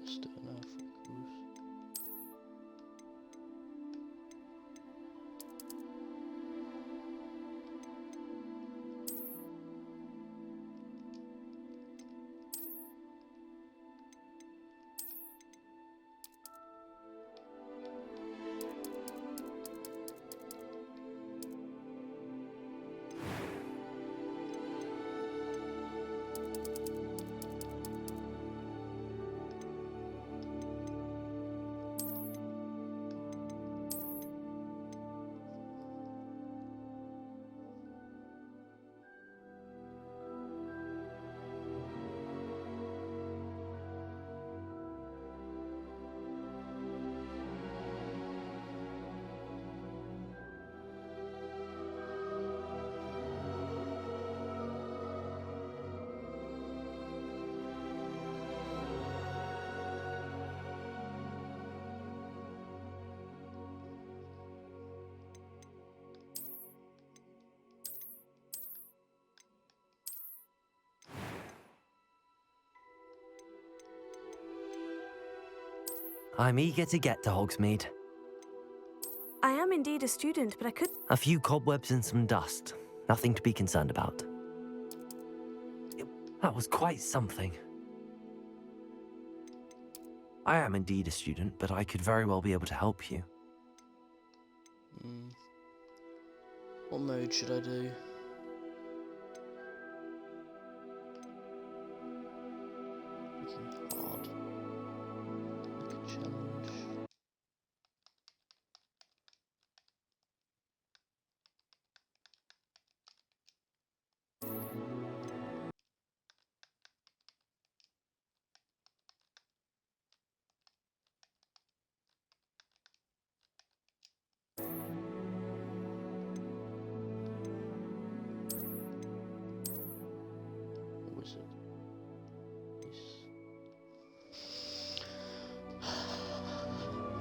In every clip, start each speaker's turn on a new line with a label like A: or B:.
A: just do it now for cruise.
B: I'm eager to get to Hogsmeade.
C: I am indeed a student, but I could...
B: A few cobwebs and some dust. Nothing to be concerned about. That was quite something. I am indeed a student, but I could very well be able to help you.
A: What mode should I do? Making hard. Make a challenge. Wizard. Yes.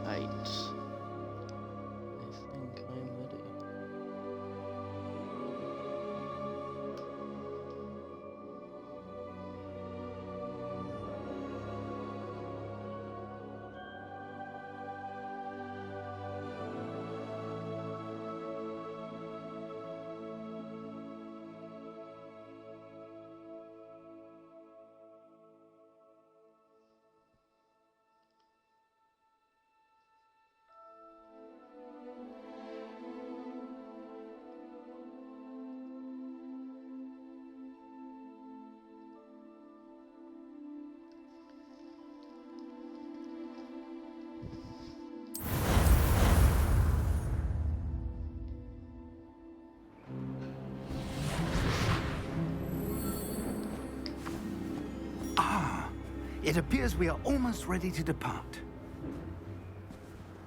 A: 8. I think I'm ready.
D: It appears we are almost ready to depart.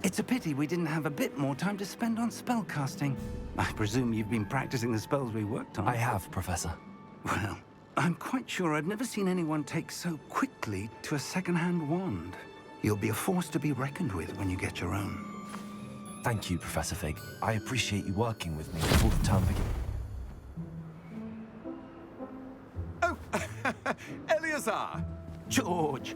D: It's a pity we didn't have a bit more time to spend on spellcasting. I presume you've been practicing the spells we worked on.
B: I have, Professor.
D: Well, I'm quite sure I've never seen anyone take so quickly to a second-hand wand. You'll be a force to be reckoned with when you get your own.
B: Thank you, Professor Fig. I appreciate you working with me before the term begins.
E: Oh, Eleazar!
D: George,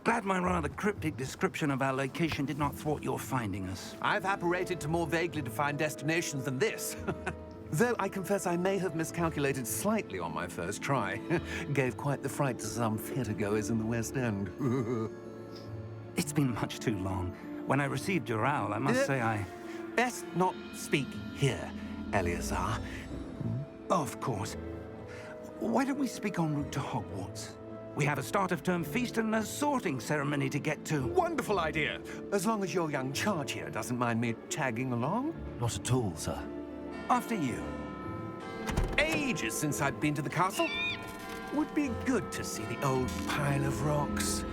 D: glad my rather cryptic description of our location did not thwart your finding us.
E: I've apparated to more vaguely defined destinations than this. Though I confess I may have miscalculated slightly on my first try. Gave quite the fright to some theatre-goers in the West End.
D: It's been much too long. When I received your owl, I must say I...
E: Best not speak here, Eleazar.
D: Of course. Why don't we speak en route to Hogwarts? We have a start-of-term feast and a sorting ceremony to get to.
E: Wonderful idea! As long as your young charge here doesn't mind me tagging along.
B: Not at all, sir.
D: After you.
E: Ages since I'd been to the castle. Would be good to see the old pile of rocks.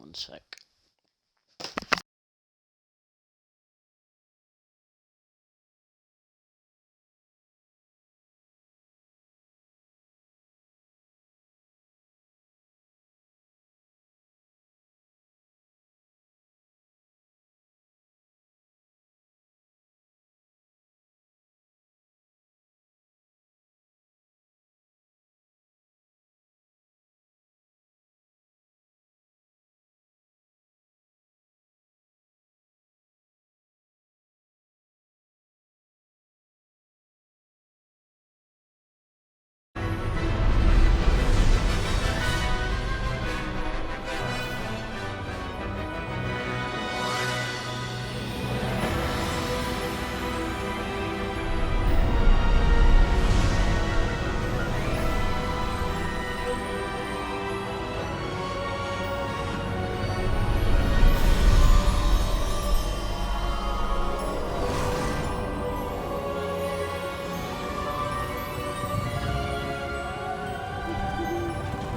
A: One sec.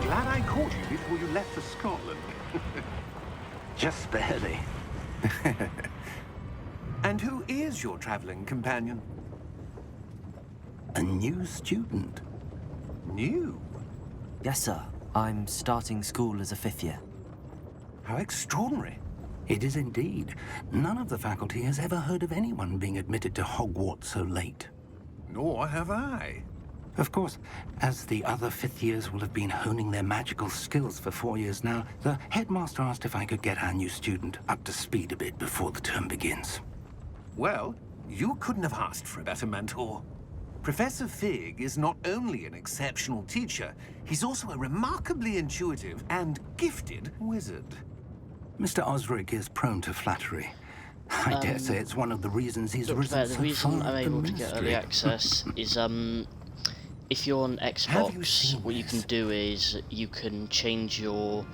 E: Glad I caught you before you left for Scotland.
D: Just barely.
E: And who is your traveling companion?
D: A new student.
E: New?
F: Yes, sir. I'm starting school as a 5th year.
E: How extraordinary.
D: It is indeed. None of the faculty has ever heard of anyone being admitted to Hogwarts so late.
E: Nor have I.
D: Of course, as the other 5th years will have been honing their magical skills for 4 years now, the headmaster asked if I could get our new student up to speed a bit before the term begins.
E: Well, you couldn't have asked for a better mentor. Professor Fig is not only an exceptional teacher, he's also a remarkably intuitive and gifted wizard.
D: Mr. Osric is prone to flattery. I dare say it's one of the reasons he's risen
A: The
D: so
A: reason
D: far
A: I'm
D: up the
A: able to get early
D: ministry.
A: access is if you're on
E: Have you
A: Xbox,
E: seen
A: what you can
E: this?
A: do is you can change your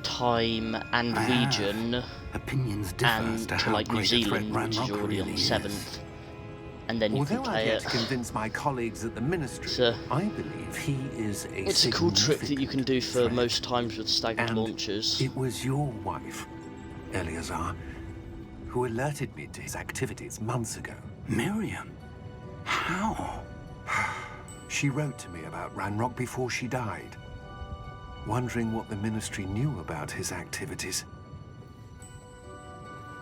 A: time and region
D: Opinions differ as
A: and
D: to
A: to
D: how
A: like New
D: great a threat
A: Zealand, which is
D: Ranrock
A: already on
D: really
A: the
D: is.
A: 7th, and then you
E: Although
A: can
E: I've
A: play
E: yet
A: it.
E: to convince my colleagues at the ministry,
A: So,
E: I believe he is a
A: it's a cool trick that you can do for
E: significant
A: most times with staggered
E: And
A: launchers.
E: It was your wife, Eleazar, who alerted me to his activities months ago.
D: Miriam? How?
E: She wrote to me about Ranrock before she died, wondering what the ministry knew about his activities.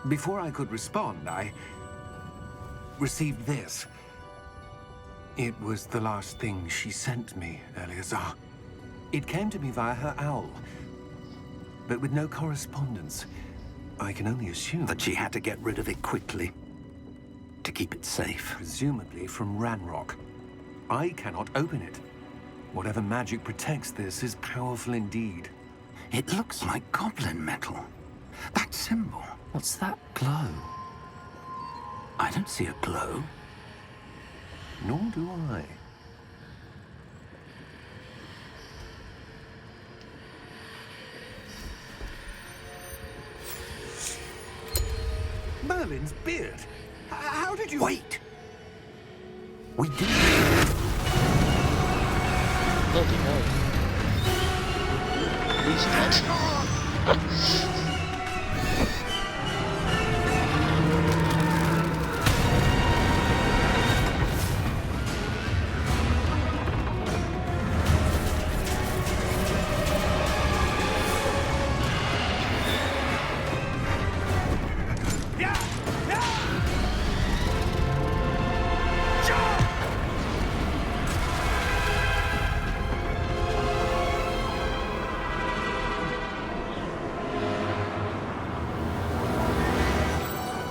E: Before I could respond, I received this. It was the last thing she sent me, Eleazar. It came to me via her owl, but with no correspondence. I can only assume
D: That she had to get rid of it quickly to keep it safe.
E: presumably from Ranrock. I cannot open it. Whatever magic protects this is powerful indeed.
D: It looks like goblin metal. That symbol.
F: What's that glow?
D: I don't see a glow.
E: Nor do I. Merlin's beard. How did you...
D: Wait! We did.
A: Bloody hell. He's dead.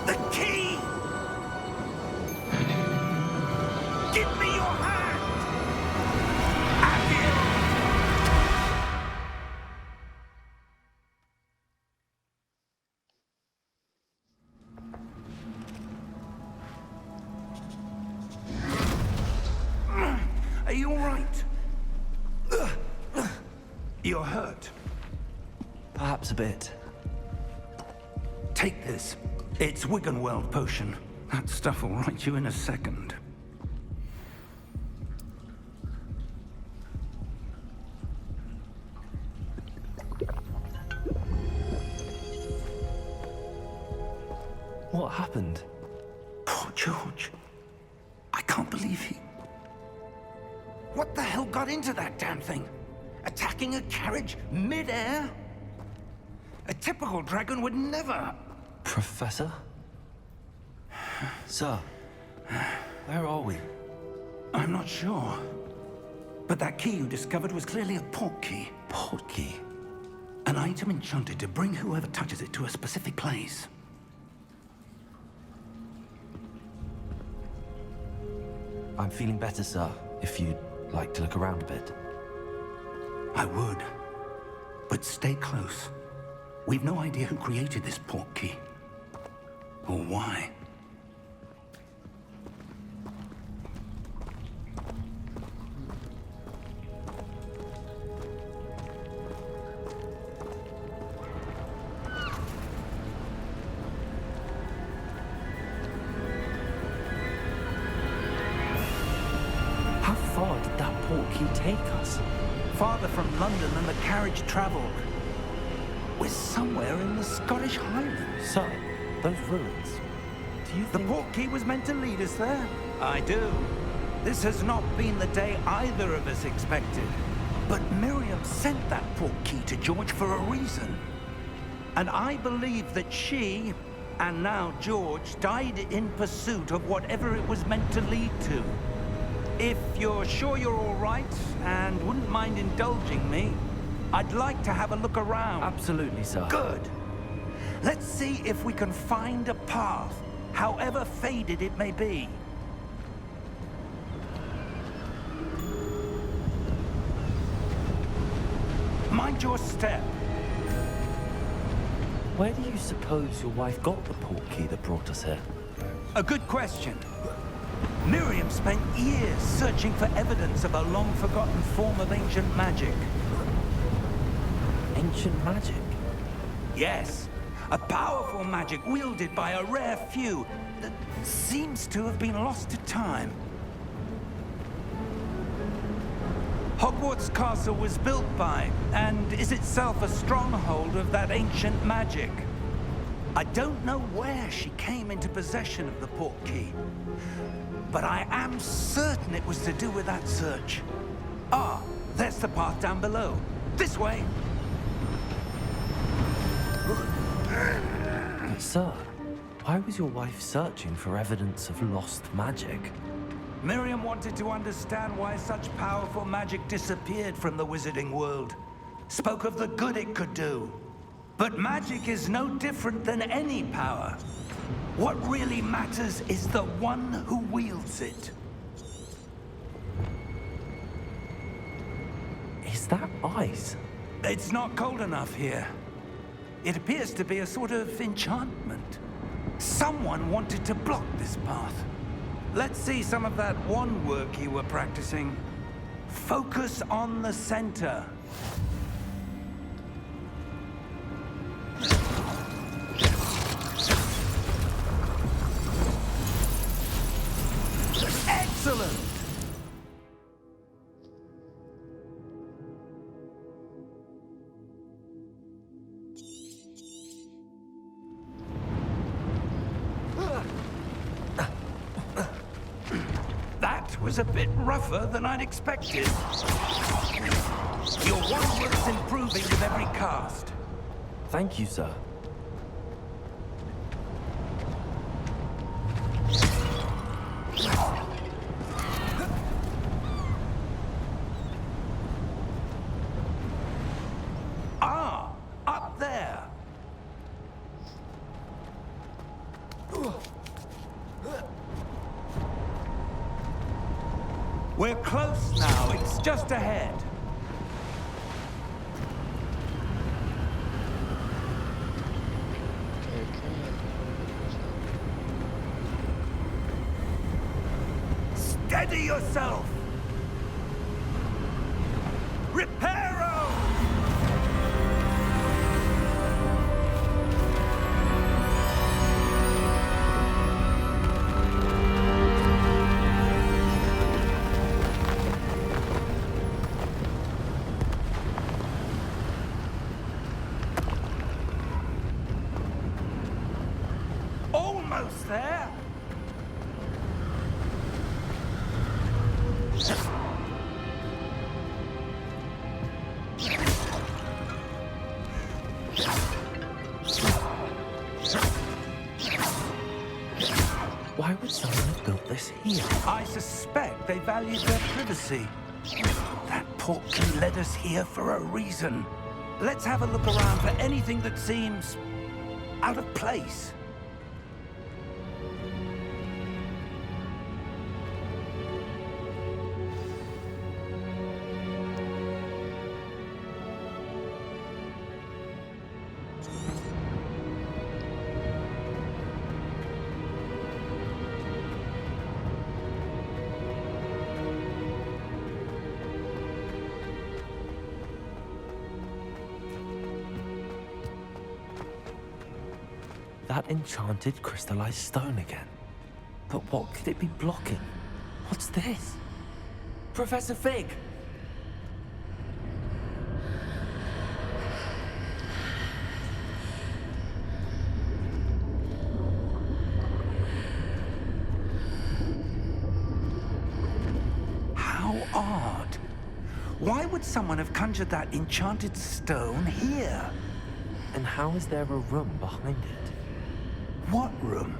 D: The key! Give me your hand! Have you? Are you all right? You're hurt.
F: Perhaps a bit.
D: Take this. It's Wiggenweld potion. That stuff will right you in a second.
B: What happened?
D: Poor George. I can't believe he... What the hell got into that damn thing? Attacking a carriage mid-air? A typical dragon would never...
B: Professor? Sir, where are we?
D: I'm not sure. But that key you discovered was clearly a port key.
B: Port key?
D: An item enchanted to bring whoever touches it to a specific place.
B: I'm feeling better, sir, if you'd like to look around a bit.
D: I would. But stay close. We've no idea who created this port key. Or why.
B: How far did that port key take us?
D: Farther from London than the carriage traveled. We're somewhere in the Scottish Highlands.
B: Sir, those ruins. Do you
D: The
B: think...
D: port key was meant to lead us there? I do. This has not been the day either of us expected. But Miriam sent that port key to George for a reason. And I believe that she, and now George, died in pursuit of whatever it was meant to lead to. If you're sure you're all right, and wouldn't mind indulging me, I'd like to have a look around.
B: Absolutely, sir.
D: Good. Let's see if we can find a path, however faded it may be. Mind your step.
B: Where do you suppose your wife got the port key that brought us here?
D: A good question. Miriam spent years searching for evidence of a long-forgotten form of ancient magic.
B: Ancient magic?
D: Yes, a powerful magic wielded by a rare few that seems to have been lost to time. Hogwarts Castle was built by, and is itself a stronghold of that ancient magic. I don't know where she came into possession of the port key, but I am certain it was to do with that search. Ah, there's the path down below. This way!
B: But sir, why was your wife searching for evidence of lost magic?
D: Miriam wanted to understand why such powerful magic disappeared from the wizarding world. Spoke of the good it could do. But magic is no different than any power. What really matters is the one who wields it.
B: Is that ice?
D: It's not cold enough here. It appears to be a sort of enchantment. Someone wanted to block this path. Let's see some of that wand work you were practicing. Focus on the center. Excellent! That was a bit rougher than I'd expected. Your wand work's improving with every cast.
B: Thank you, sir.
D: Ah, up there. We're close now. It's just ahead. Steady yourself. Reparo! there?
B: Why would someone have built this here?
D: I suspect they valued their privacy. That portkey led us here for a reason. Let's have a look around for anything that seems out of place.
B: That enchanted crystallized stone again. But what could it be blocking? What's this? Professor Fig!
D: How odd. Why would someone have conjured that enchanted stone here?
B: And how is there a room behind it?
D: What room?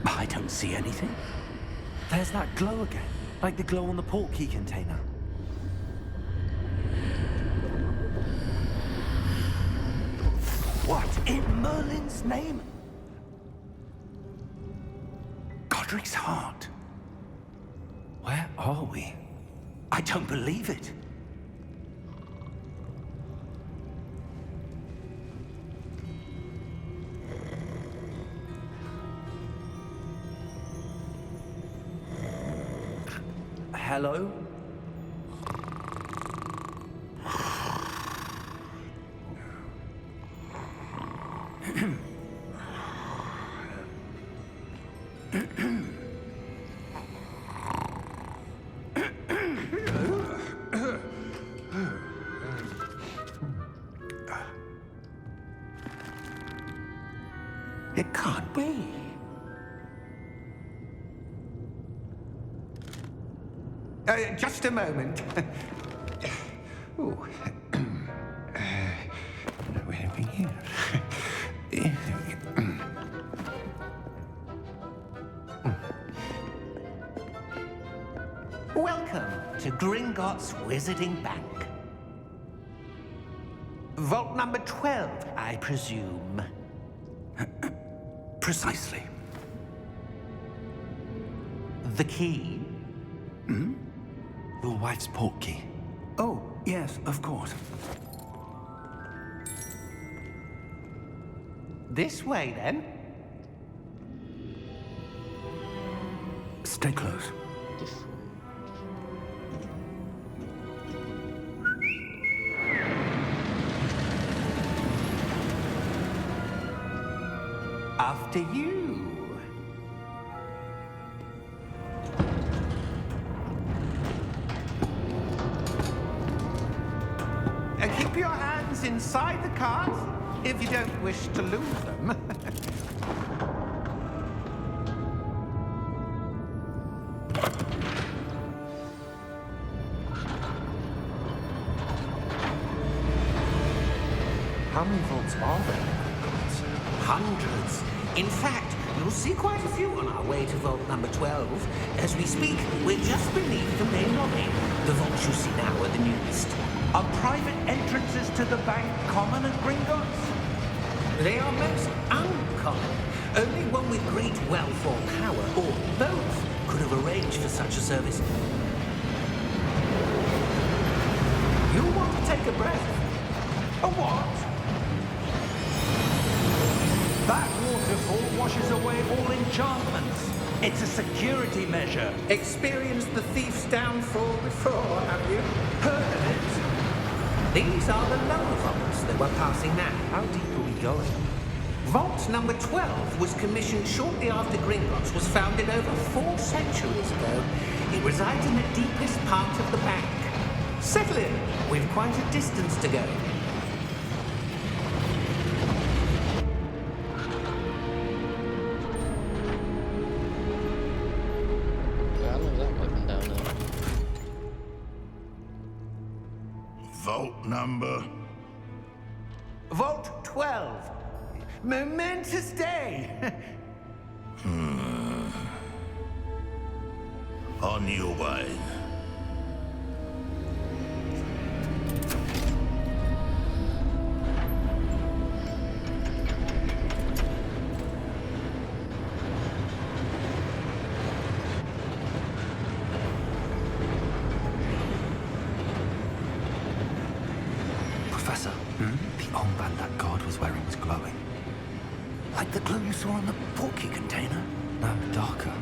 D: I don't see anything.
B: There's that glow again, like the glow on the portkey container.
D: What in Merlin's name? Godric's heart.
B: Where are we?
D: I don't believe it.
B: Hello?
D: It can't be.
E: Just a moment. Ooh. Where are we here?
G: Welcome to Gringotts Wizarding Bank. Vault number 12, I presume.
D: Precisely.
G: The key?
B: Your wife's portkey.
D: Oh, yes, of course.
G: This way, then.
D: Stay close.
G: After you. Keep your hands inside the cart if you don't wish to lose them.
B: How many vaults are there?
G: Hundreds. In fact, you'll see quite a few on our way to vault number 12. As we speak, we're just beneath the main lobby. The vaults you see now are the newest.
D: Are private entrances to the bank common at Gringotts?
G: They are most uncommon. Only one with great wealth or power, or both, could have arranged for such a service. You want to take a breath?
D: A what? That waterfall washes away all enchantments. It's a security measure.
G: Experienced the thief's downfall before, have you?
D: Heard of it?
G: These are the lower vaults that we're passing now.
B: How deep are we going?
G: Vault number 12 was commissioned shortly after Gringotts was founded over 4 centuries ago. It resides in the deepest part of the bank. Settle in. We've quite a distance to go.
H: number?
G: Vault 12. Momentous day.
H: On your way.
B: Professor, the armband that guard was wearing was glowing.
D: Like the glow you saw on the porky container?
B: No, darker.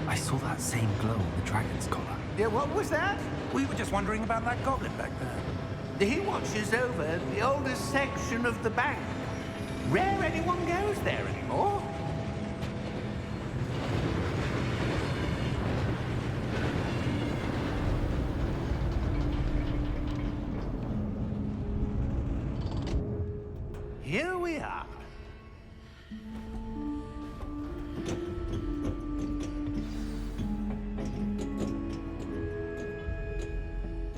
B: I saw that same glow on the dragon's collar.
G: Yeah, what was that?
D: We were just wondering about that goblin back there.
G: He watches over the oldest section of the bank. Rare anyone goes there anymore. Here we are.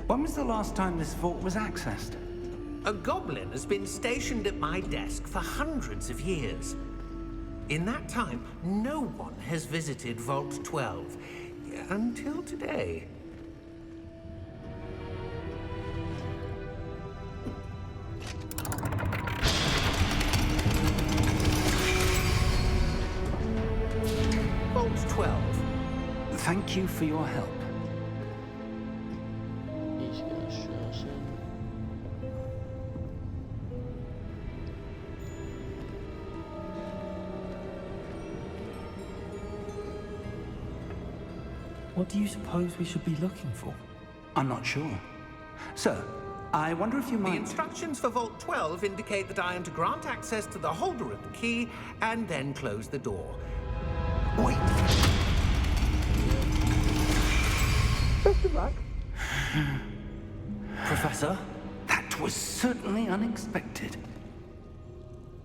D: When was the last time this vault was accessed?
G: A goblin has been stationed at my desk for hundreds of years. In that time, no one has visited Vault 12 until today. Vault 12.
D: Thank you for your help.
A: He's gonna show us in.
B: What do you suppose we should be looking for?
D: I'm not sure. Sir, I wonder if you
G: The
D: might...
G: instructions for Vault 12 indicate that I am to grant access to the holder of the key and then close the door.
D: Wait!
G: Best of luck.
B: Professor?
D: That was certainly unexpected.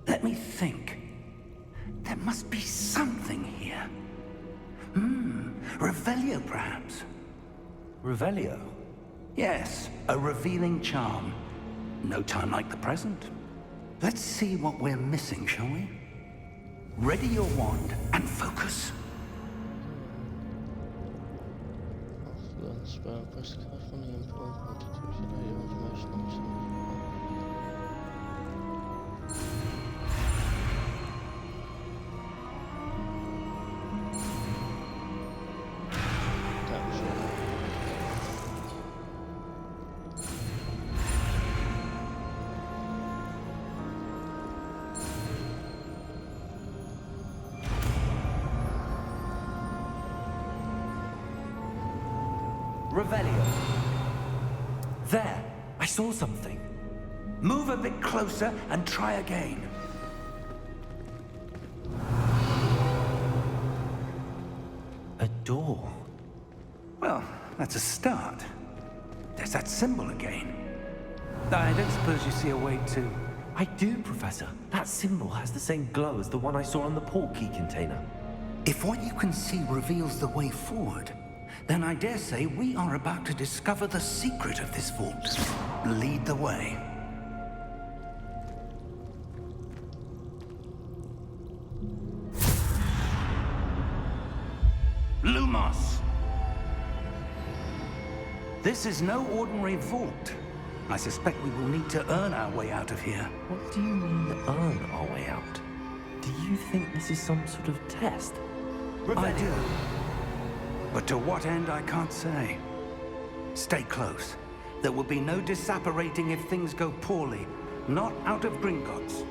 D: Let me think. There must be something here. Revelio, perhaps?
B: Revelio?
D: Yes, a revealing charm. No time like the present. Let's see what we're missing, shall we? Ready your wand and focus.
A: Spell, press the card from the important to your information on something.
B: Revelio. There! I saw something.
D: Move a bit closer and try again.
B: A door.
D: Well, that's a start. There's that symbol again. I don't suppose you see a way to...
B: I do, Professor. That symbol has the same glow as the one I saw on the port key container.
D: If what you can see reveals the way forward, then I dare say we are about to discover the secret of this vault. Lead the way. Lumos! This is no ordinary vault. I suspect we will need to earn our way out of here.
B: What do you mean, earn our way out? Do you think this is some sort of test?
D: I do. But to what end, I can't say. Stay close. There will be no disapparating if things go poorly. Not out of Gringotts.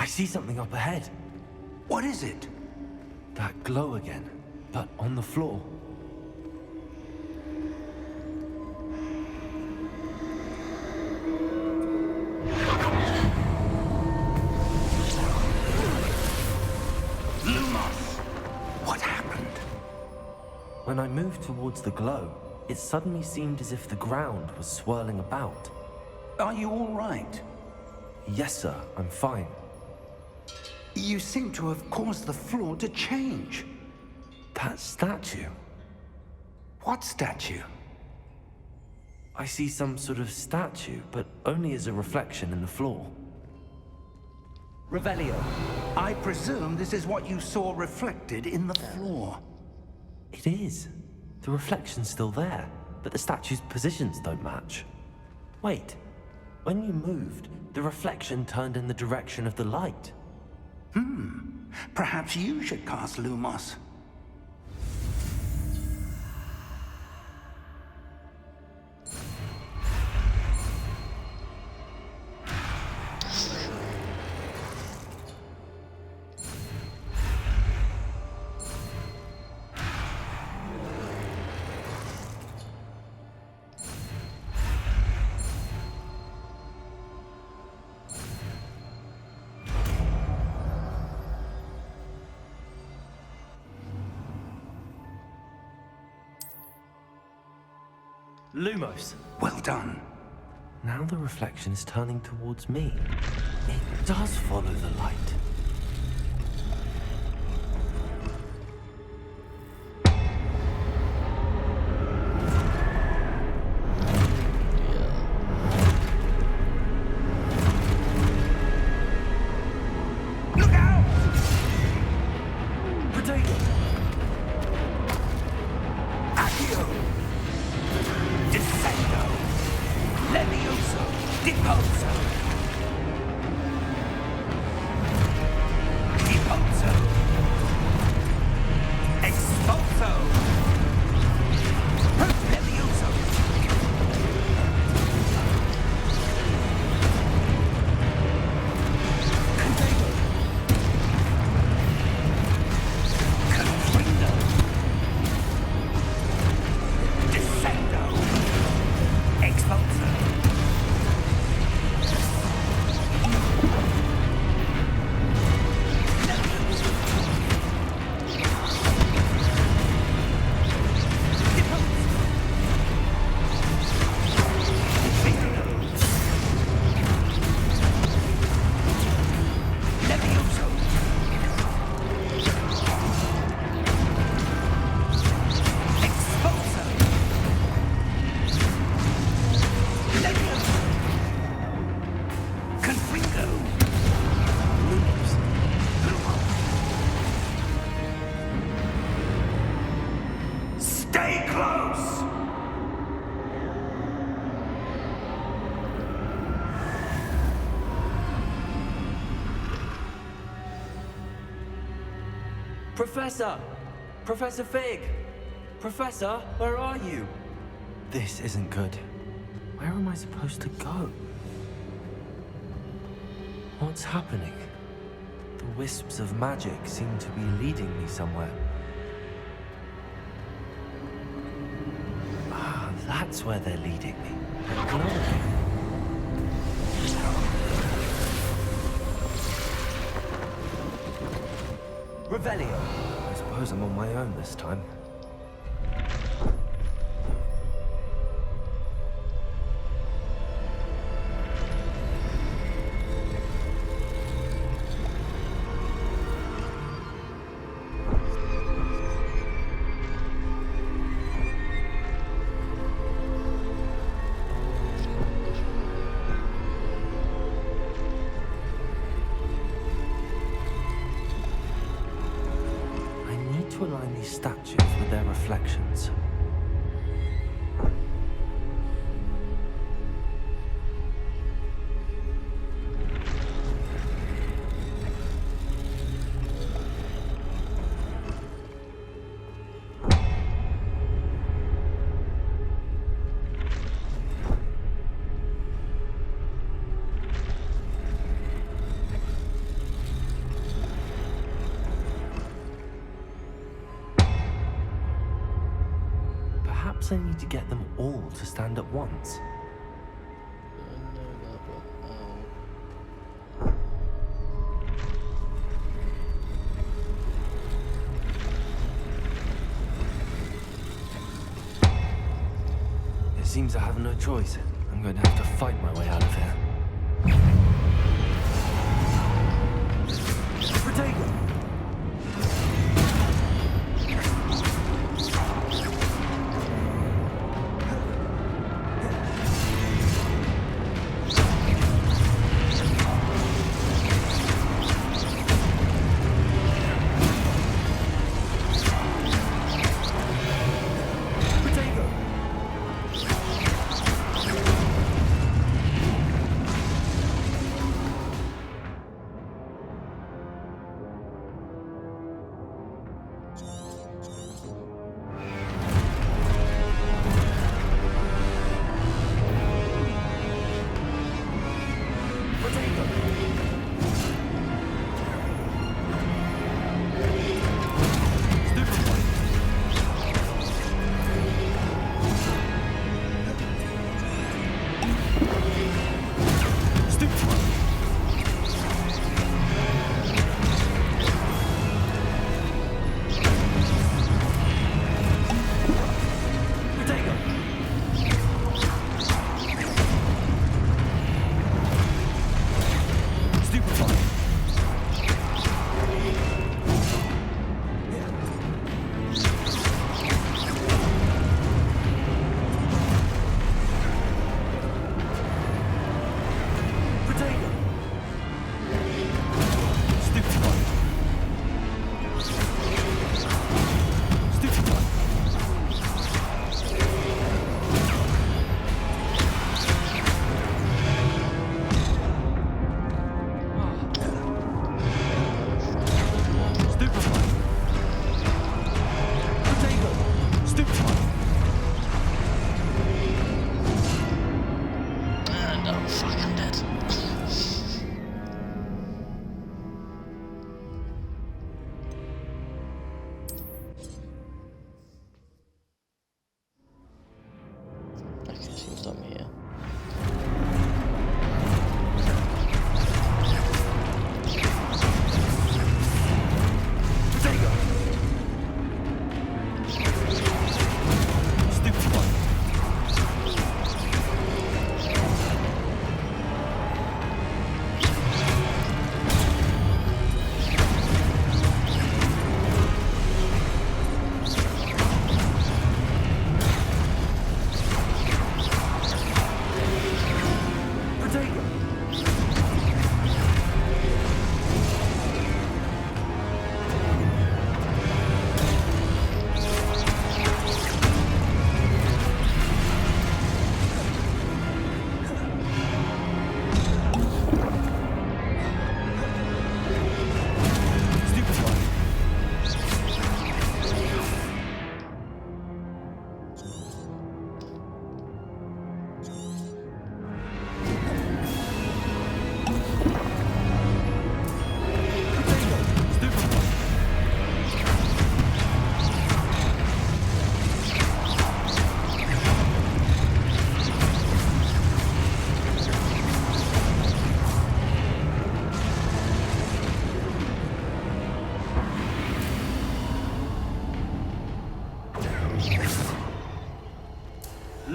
B: I see something up ahead.
D: What is it?
B: That glow again, but on the floor.
D: Lumos! What happened?
B: When when I moved towards the glow, it suddenly seemed as if the ground was swirling about.
D: Are you all right?
B: Yes, sir, I'm fine.
D: You seem to have caused the floor to change.
B: That statue.
D: What statue?
B: I see some sort of statue, but only as a reflection in the floor.
D: Revelio, I presume this is what you saw reflected in the floor.
B: It is. The reflection's still there, but the statue's positions don't match. Wait, when you moved, the reflection turned in the direction of the light.
D: Perhaps you should cast Lumos.
B: Lumos!
D: Well done.
B: Now the reflection is turning towards me. It does follow the light.
D: Look out!
B: Potato!
D: Accio! Descendo! Levioso! Deposo! Deposo! Expulso! Levioso! Contago! Confrindo! Descendo! Expulso! Stay close!
B: Professor! Professor Fig! Professor, where are you? This isn't good. Where am I supposed to go? What's happening? The wisps of magic seem to be leading me somewhere. Ah, that's where they're leading me. That glow again. Revelio! I suppose I'm on my own this time. To align these statues with their reflections. Perhaps I need to get them all to stand at once. seems I have no choice. I'm going to have to fight my way out of here. Protego!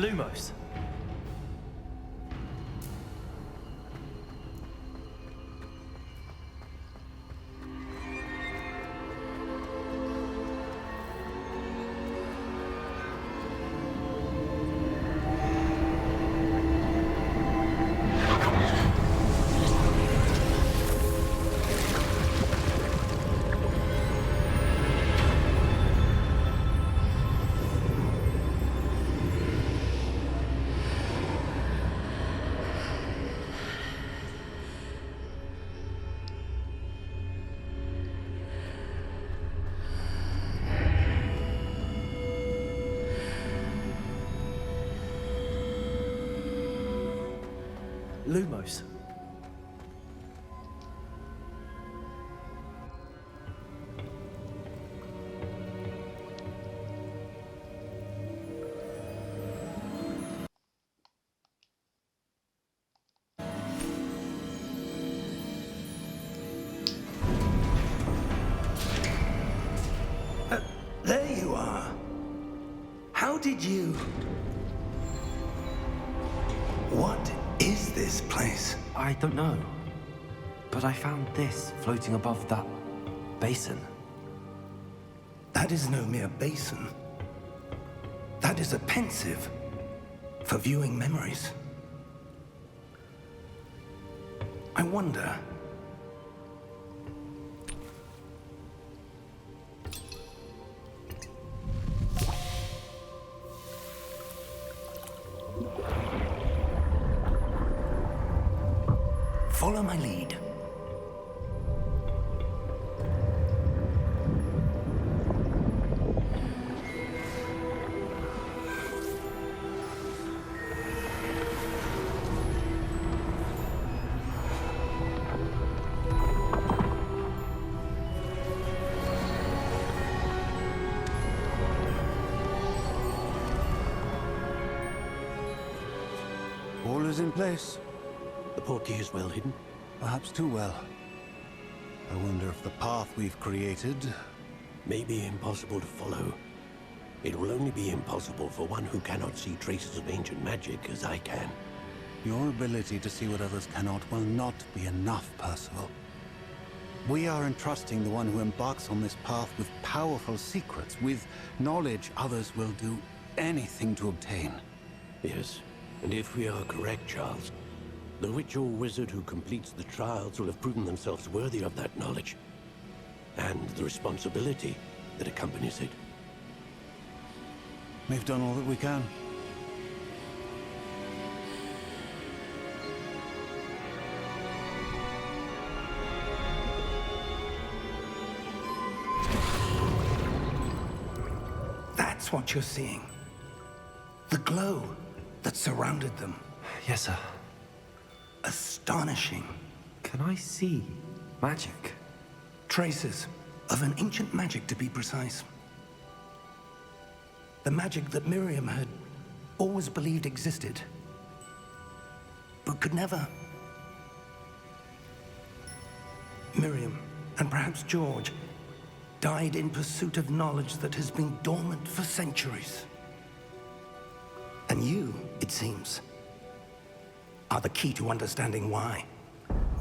B: Lumos. Lumos.
D: There you are. How did you... What is this place?
B: I don't know. But I found this floating above that basin.
D: That is no mere basin. That is a pensive for viewing memories. I wonder... Follow my lead.
H: All is in place.
I: The portkey is well hidden.
H: Perhaps too well. I wonder if the path we've created...
I: May be impossible to follow. It will only be impossible for one who cannot see traces of ancient magic as I can.
H: Your ability to see what others cannot will not be enough, Percival. We are entrusting the one who embarks on this path with powerful secrets, with knowledge others will do anything to obtain.
I: Yes, and if we are correct, Charles, the witch or wizard who completes the trials will have proven themselves worthy of that knowledge, and the responsibility that accompanies it.
H: We've done all that we can.
D: That's what you're seeing. The glow that surrounded them.
B: Yes, sir.
D: Astonishing.
B: Can I see magic?
D: Traces of an ancient magic, to be precise. The magic that Miriam had always believed existed, but could never. Miriam, and perhaps George, died in pursuit of knowledge that has been dormant for centuries. And you, it seems, are the key to understanding why.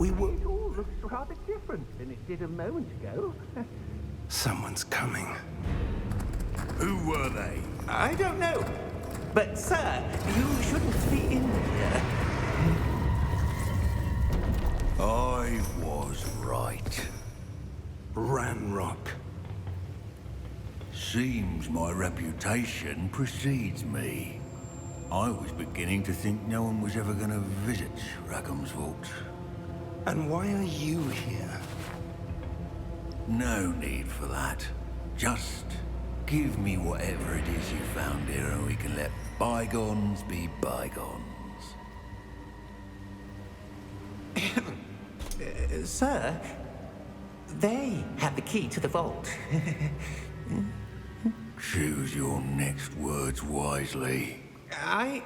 G: It all looks rather different than it did a moment ago.
D: Someone's coming.
J: Who were they?
G: I don't know. But, sir, you shouldn't be in here.
J: I was right.
D: Ranrock.
J: Seems my reputation precedes me. I was beginning to think no one was ever going to visit Rackham's vault.
D: And why are you here?
J: No need for that. Just give me whatever it is you found here and we can let bygones be bygones.
G: Sir, they have the key to the vault.
J: Choose your next words wisely.
G: I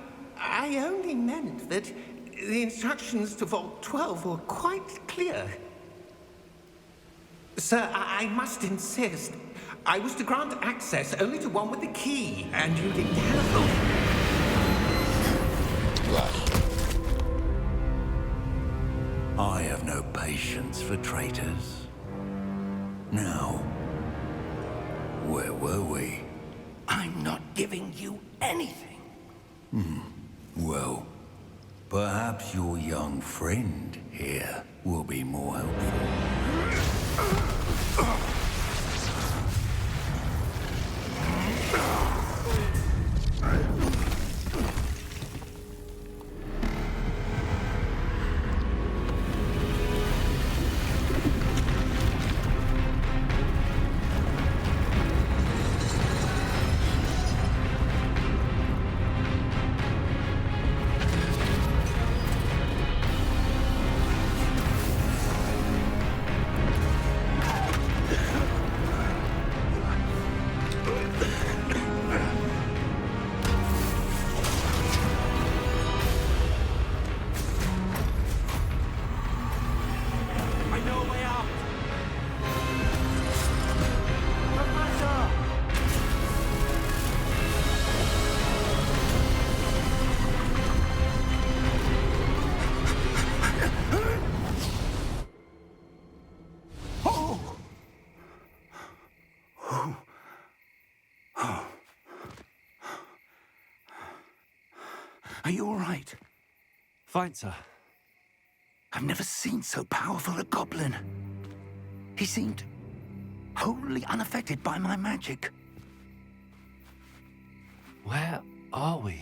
G: only meant that the instructions to Vault 12 were quite clear. Sir, I must insist. I was to grant access only to one with the key, and you didn't have them.
J: I have no patience for traitors. Now, where were we?
D: I'm not giving you anything.
J: Well, perhaps your young friend here will be more helpful.
D: Are you all right?
B: Fine, sir.
D: I've never seen so powerful a goblin. He seemed wholly unaffected by my magic.
B: Where are we?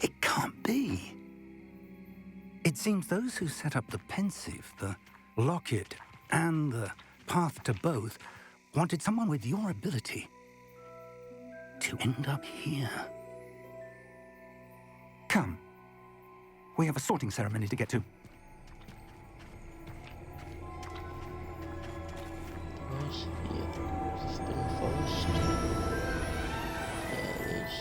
D: It can't be. It seems those who set up the pensive, the locket, and the path to both wanted someone with your ability to end up here. Come. We have a sorting ceremony to get to.
A: Where's the Forbidden Forest? There it is.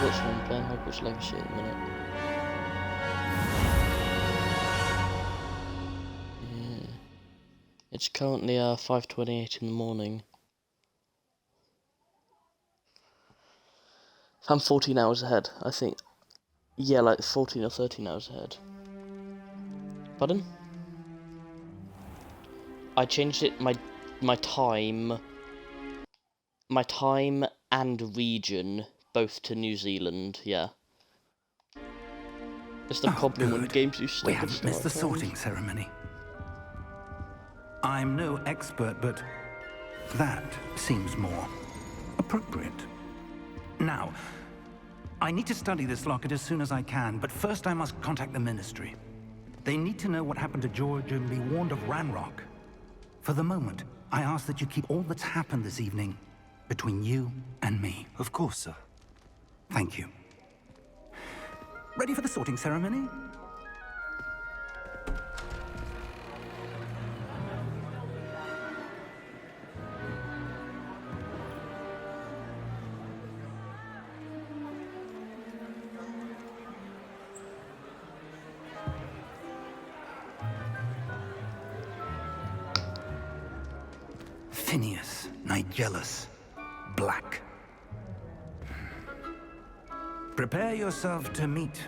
A: Watching him playing Hogwarts Legacy at the minute. Yeah. It's currently 5:28 in the morning. I'm 14 hours ahead, I think. Yeah, like 14 or 13 hours ahead. Pardon? I changed it, my time and region both to New Zealand, yeah. It's the problem when games use stupid
D: We haven't missed the
A: start
D: sorting
A: times.
D: ceremony. I'm no expert, but that seems more appropriate. Now, I need to study this locket as soon as I can, but first I must contact the Ministry. They need to know what happened to George and be warned of Ranrock. For the moment, I ask that you keep all that's happened this evening between you and me.
B: Of course, sir.
D: Thank you. Ready for the sorting ceremony? Phineas, Nigellus, Black. Prepare yourself to meet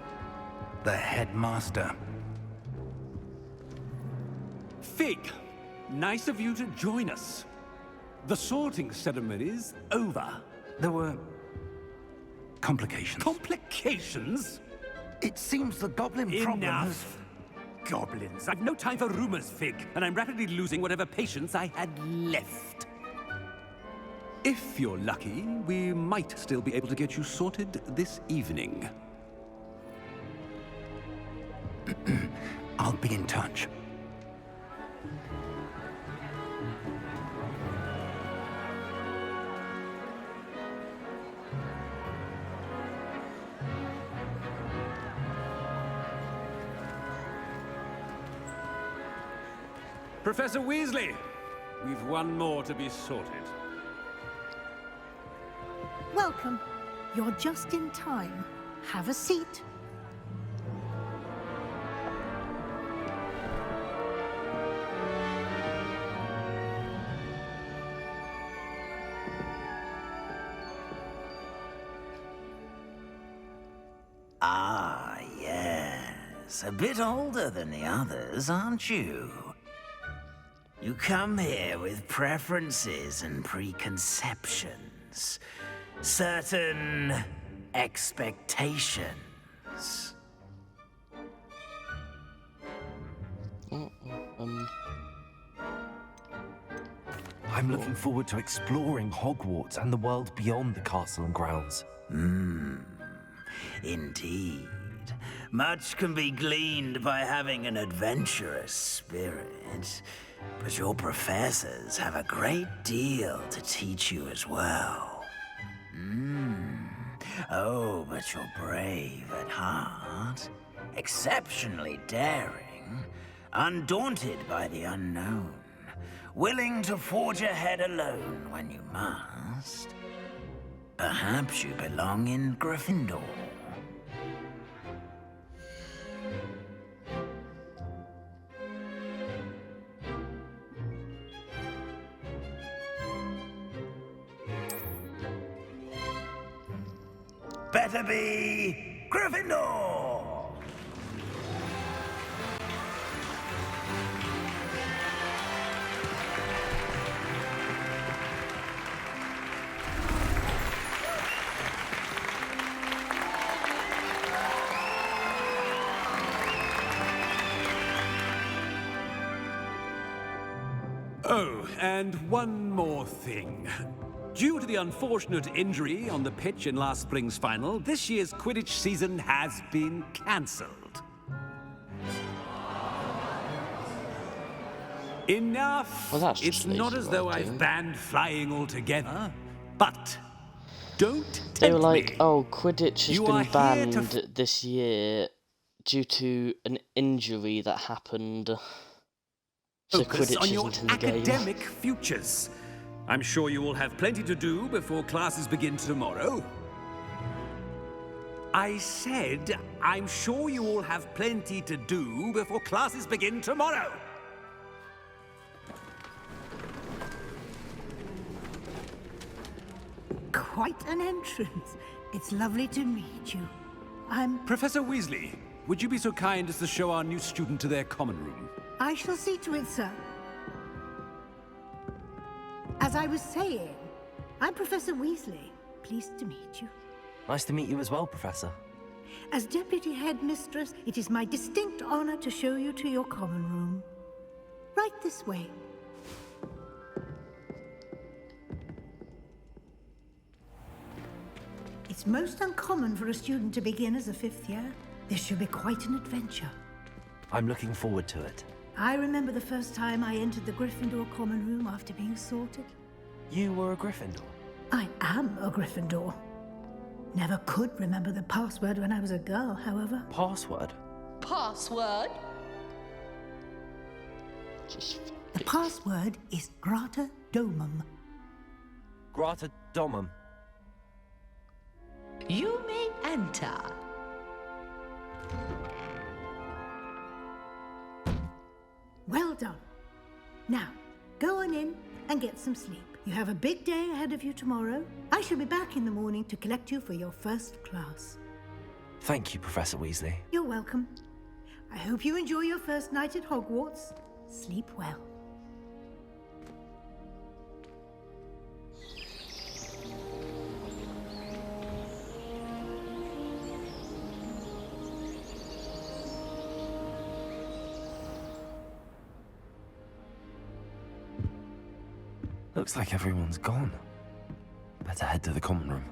D: the headmaster.
K: Fig, nice of you to join us. The sorting ceremony's over.
D: There were complications.
K: Complications?
D: It seems the goblin problem has...
K: Enough! Goblins. I've no time for rumors, Fig, and I'm rapidly losing whatever patience I had left. If you're lucky, we might still be able to get you sorted this evening.
D: I'll be in touch.
K: Professor Weasley, we've one more to be sorted.
L: Welcome. You're just in time. Have a seat.
M: Ah, yes. A bit older than the others, aren't you? You come here with preferences and preconceptions. Certain expectations.
B: I'm looking forward to exploring Hogwarts and the world beyond the castle and grounds.
M: Indeed. Much can be gleaned by having an adventurous spirit, but your professors have a great deal to teach you as well. Oh, but you're brave at heart, exceptionally daring, undaunted by the unknown, willing to forge ahead alone when you must. Perhaps you belong in Gryffindor. Better be Gryffindor!
K: Oh, and one more thing. Due to the unfortunate injury on the pitch in last spring's final, this year's Quidditch season has been cancelled. Enough!
A: Well, that's
K: It's
A: just
K: not
A: lazy
K: as though
A: writing.
K: I've banned flying altogether, but don't
A: They were
K: tempt
A: like,
K: me.
A: oh, Quidditch has
K: You are
A: been
K: here to
A: banned this year due to an injury that happened. So
K: Focus
A: Quidditch
K: on your
A: isn't in the game.
K: academic futures. I'm sure you will have plenty to do before classes begin tomorrow. I said, I'm sure you all have plenty to do before classes begin tomorrow.
L: Quite an entrance. It's lovely to meet you.
K: Professor Weasley, would you be so kind as to show our new student to their common room?
L: I shall see to it, sir. As I was saying, I'm Professor Weasley. Pleased to meet you.
F: Nice to meet you as well, Professor.
L: As Deputy Headmistress, it is my distinct honor to show you to your common room. Right this way. It's most uncommon for a student to begin as a fifth year. This should be quite an adventure.
F: I'm looking forward to it.
L: I remember the first time I entered the Gryffindor common room after being sorted.
F: You were a Gryffindor?
L: I am a Gryffindor. Never could remember the password when I was a girl, however.
F: Password?
N: Password?
L: The password is Grata Domum.
F: Grata Domum.
N: You may enter.
L: Well done. Now, go on in and get some sleep. You have a big day ahead of you tomorrow. I shall be back in the morning to collect you for your first class.
F: Thank you, Professor Weasley.
L: You're welcome. I hope you enjoy your first night at Hogwarts. Sleep well.
F: Looks like everyone's gone. Better head to the common room.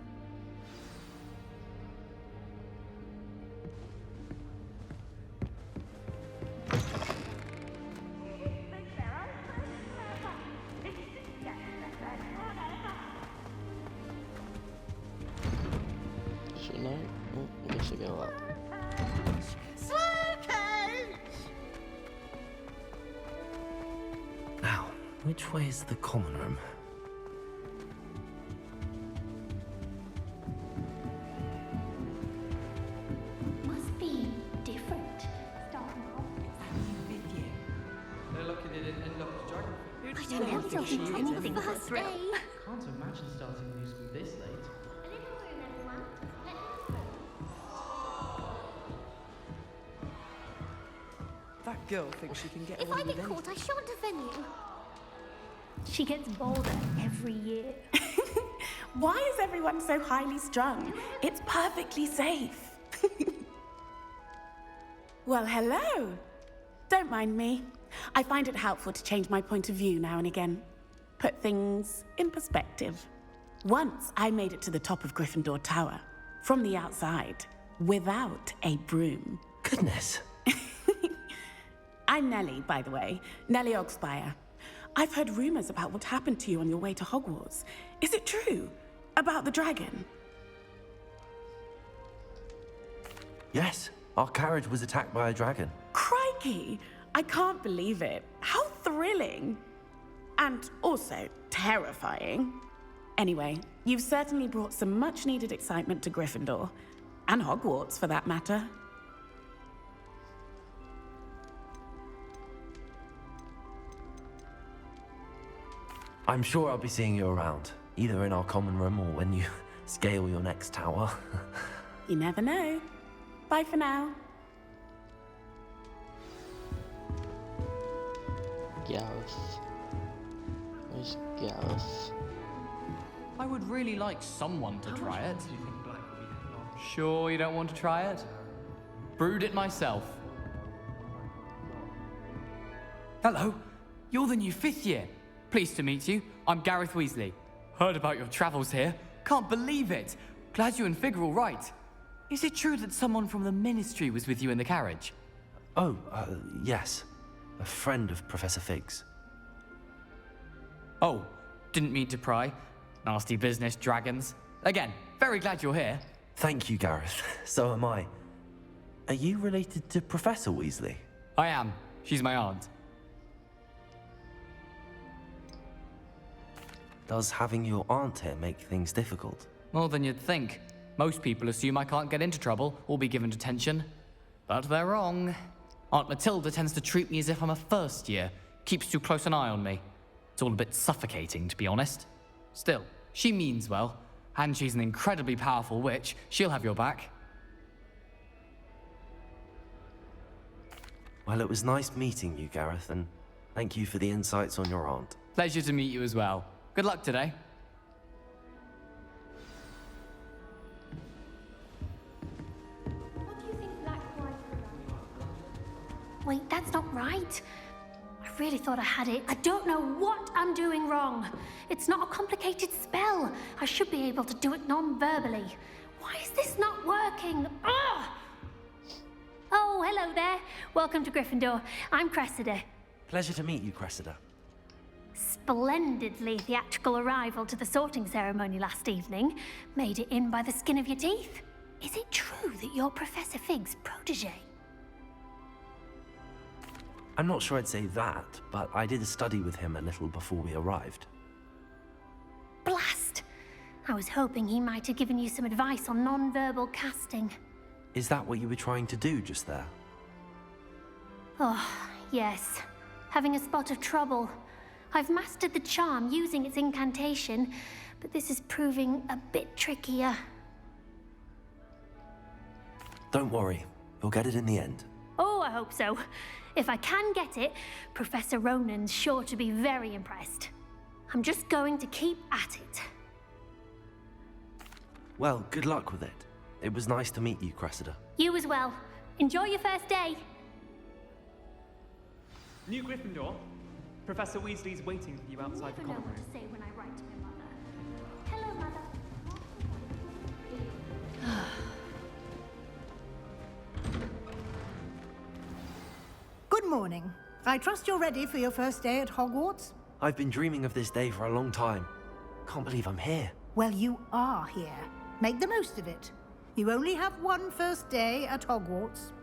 A: Should I know? Oh, we should go up.
F: Now, which way is the common room?
O: Must be different.
P: They're lucky they didn't end up as dragon.
O: I don't know something anything for a thrill.
P: Can't imagine starting new school this late.
Q: That girl thinks she can get
O: If
Q: away
O: I
Q: with
O: get
Q: anything.
O: caught, I shan't offend you. She gets bolder every year.
R: Why is everyone so highly strung? It's perfectly safe. Well, hello. Don't mind me. I find it helpful to change my point of view now and again. Put things in perspective. Once I made it to the top of Gryffindor Tower, from the outside, without a broom.
F: Goodness.
R: I'm Nellie, by the way. Nellie Ogspire. I've heard rumors about what happened to you on your way to Hogwarts. Is it true? About the dragon?
F: Yes, our carriage was attacked by a dragon.
R: Crikey! I can't believe it. How thrilling. And also terrifying. Anyway, you've certainly brought some much-needed excitement to Gryffindor. And Hogwarts, for that matter.
B: I'm sure I'll be seeing you around, either in our common room or when you scale your next tower.
R: You never know. Bye for now.
A: Gareth. Where's Gareth?
S: I would really like someone to try it. Sure you don't want to try it? Brewed it myself. Hello, you're the new 5th year. Pleased to meet you. I'm Gareth Weasley. Heard about your travels here. Can't believe it. Glad you and Fig are all right. Is it true that someone from the Ministry was with you in the carriage?
B: Oh, yes. A friend of Professor Fig's.
S: Oh, didn't mean to pry. Nasty business, dragons. Again, very glad you're here.
B: Thank you, Gareth. So am I. Are you related to Professor Weasley?
S: I am. She's my aunt.
B: Does having your aunt here make things difficult?
S: More than you'd think. Most people assume I can't get into trouble or be given detention. But they're wrong. Aunt Matilda tends to treat me as if I'm a first year. Keeps too close an eye on me. It's all a bit suffocating, to be honest. Still, she means well. And she's an incredibly powerful witch. She'll have your back.
B: Well, it was nice meeting you, Gareth, and thank you for the insights on your aunt.
S: Pleasure to meet you as well. Good luck today.
O: What do you think Black White? Wait, that's not right. I really thought I had it. I don't know what I'm doing wrong. It's not a complicated spell. I should be able to do it non-verbally. Why is this not working? Ugh! Oh, hello there. Welcome to Gryffindor. I'm Cressida.
B: Pleasure to meet you, Cressida.
O: Splendidly theatrical arrival to the sorting ceremony last evening. Made it in by the skin of your teeth. Is it true that you're Professor Fig's protege?
B: I'm not sure I'd say that, but I did study with him a little before we arrived.
O: Blast! I was hoping he might have given you some advice on non-verbal casting.
B: Is that what you were trying to do just there?
O: Oh, yes. Having a spot of trouble. I've mastered the charm using its incantation, but this is proving a bit trickier.
B: Don't worry, you'll get it in the end.
O: Oh, I hope so. If I can get it, Professor Ronan's sure to be very impressed. I'm just going to keep at it.
B: Well, good luck with it. It was nice to meet you, Cressida.
O: You as well. Enjoy your first day.
T: New Gryffindor, Professor Weasley's waiting for you outside the
O: Never know
T: common
O: what
T: room.
O: to say when I write to my mother. Hello, Mother.
L: Good morning. I trust you're ready for your first day at Hogwarts?
B: I've been dreaming of this day for a long time. Can't believe I'm here.
L: Well, you are here. Make the most of it. You only have one first day at Hogwarts.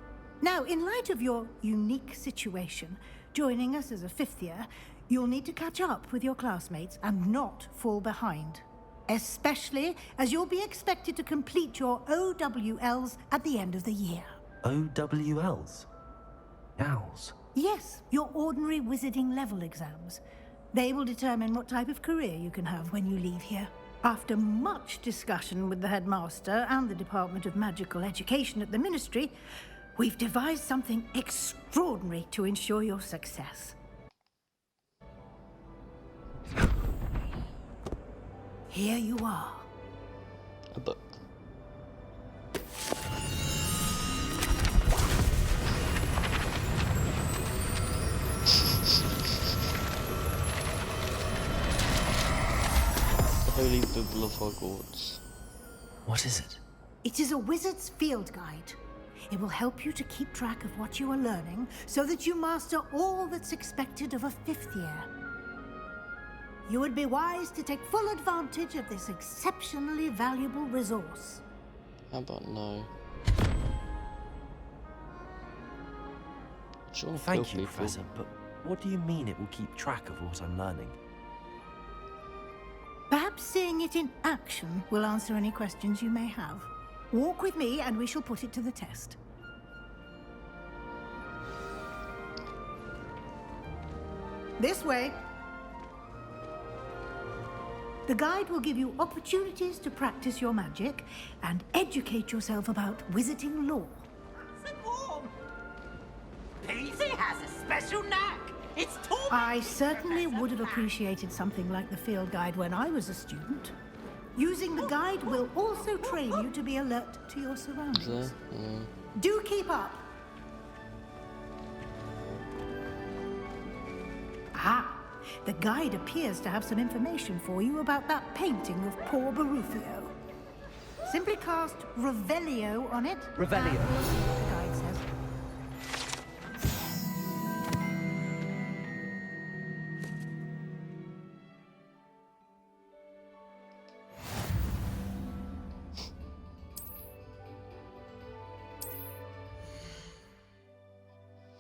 L: Now, in light of your unique situation, joining us as a 5th year, you'll need to catch up with your classmates and not fall behind. Especially as you'll be expected to complete your OWLs at the end of the year.
B: OWLs? Owls?
L: Yes, your ordinary wizarding level exams. They will determine what type of career you can have when you leave here. After much discussion with the headmaster and the Department of Magical Education at the Ministry, we've devised something extraordinary to ensure your success. Here you are.
A: A book. The Holy Bible of Hogwarts.
B: What is it?
L: It is a wizard's field guide. It will help you to keep track of what you are learning so that you master all that's expected of a 5th year. You would be wise to take full advantage of this exceptionally valuable resource.
A: How about no? Just wanna
B: Thank
A: kill
B: you,
A: people.
B: Professor, but what do you mean it will keep track of what I'm learning?
L: Perhaps seeing it in action will answer any questions you may have. Walk with me and we shall put it to the test. This way. The guide will give you opportunities to practice your magic and educate yourself about wizarding lore.
G: Peasy has a special knack. It's torment.
L: I certainly would have appreciated something like the field guide when I was a student. Using the guide will also train you to be alert to your surroundings. Do keep up. Ah, the guide appears to have some information for you about that painting of poor Barufio. Simply cast Revelio on it.
K: Revelio.
L: And we'll see what the guide says.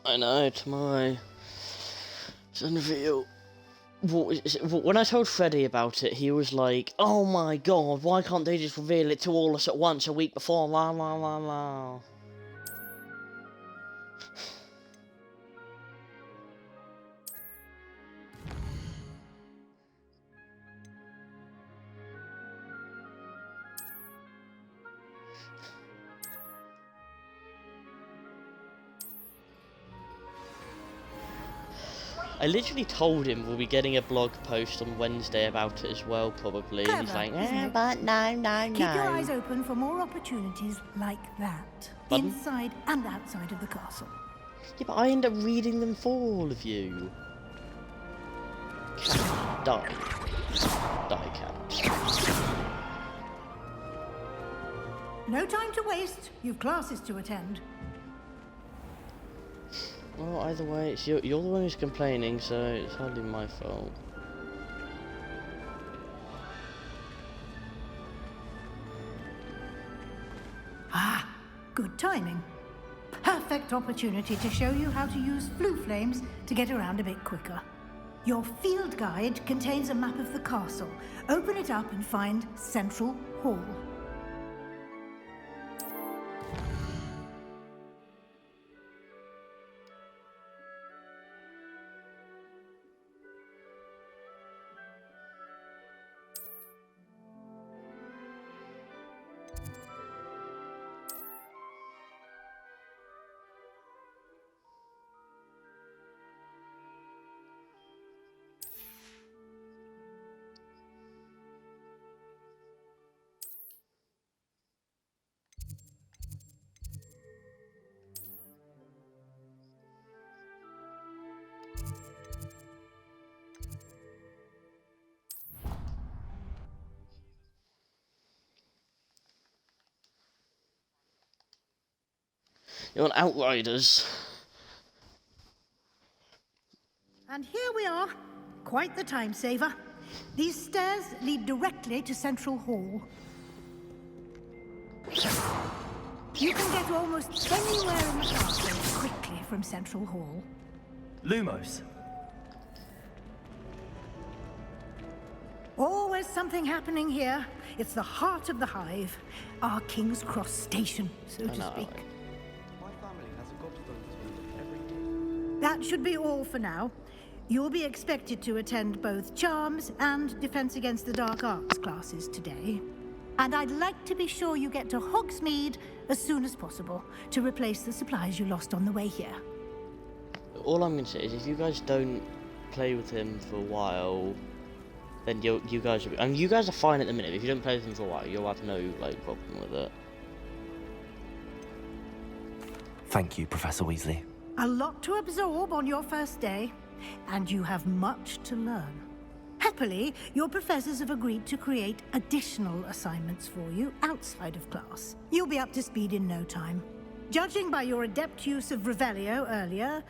A: I know, tomorrow. It's unreal. When I told Freddie about it, he was like, "Oh my god, why can't they just reveal it to all us at once a week before?" La la la la. I literally told him we'll be getting a blog post on Wednesday about it as well, probably.
L: Clever,
A: He's like,
L: isn't it?
A: but no.
L: Keep your eyes open for more opportunities like that.
A: Pardon?
L: Inside and outside of the castle.
A: Yeah, but I end up reading them for all of you. Cat. Die. Die, cat.
L: No time to waste. You've classes to attend.
A: Well, either way, it's you're the one who's complaining, so it's hardly my fault.
L: Ah, good timing. Perfect opportunity to show you how to use blue flames to get around a bit quicker. Your field guide contains a map of the castle. Open it up and find Central Hall.
A: You want Outriders?
L: And here we are. Quite the time saver. These stairs lead directly to Central Hall. You can get almost anywhere in the castle quickly from Central Hall.
K: Lumos.
L: Always something happening here. It's the heart of the hive. Our King's Cross station, so to speak. That should be all for now. You'll be expected to attend both Charms and Defense Against the Dark Arts classes today. And I'd like to be sure you get to Hogsmeade as soon as possible to replace the supplies you lost on the way here.
A: All I'm going to say is if you guys don't play with him for a while, then you guys will be... I mean, you guys are fine at the minute. If you don't play with him for a while, you'll have no problem with it.
B: Thank you, Professor Weasley.
L: A lot to absorb on your first day, and you have much to learn. Happily, your professors have agreed to create additional assignments for you outside of class. You'll be up to speed in no time. Judging by your adept use of Revelio earlier,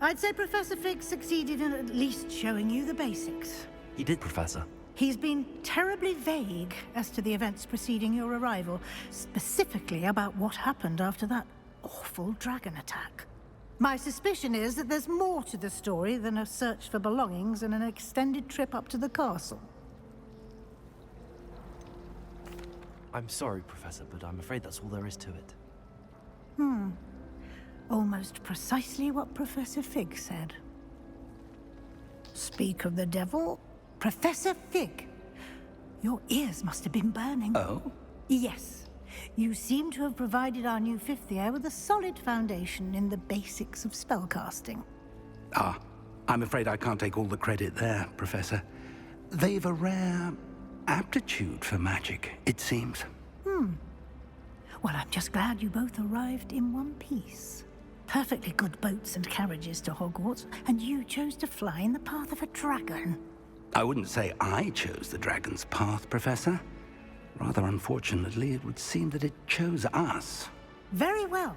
L: I'd say Professor Fig succeeded in at least showing you the basics.
B: He did, Professor.
L: He's been terribly vague as to the events preceding your arrival, specifically about what happened after that awful dragon attack. My suspicion is that there's more to the story than a search for belongings and an extended trip up to the castle.
F: I'm sorry, Professor, but I'm afraid that's all there is to it.
L: Almost precisely what Professor Fig said. Speak of the devil, Professor Fig. Your ears must have been burning.
D: Oh?
L: Yes. You seem to have provided our new fifth year with a solid foundation in the basics of spellcasting.
D: Ah, I'm afraid I can't take all the credit there, Professor. They've a rare aptitude for magic, it seems.
L: Well, I'm just glad you both arrived in one piece. Perfectly good boats and carriages to Hogwarts, and you chose to fly in the path of a dragon.
D: I wouldn't say I chose the dragon's path, Professor. Rather unfortunately, it would seem that it chose us.
L: Very well.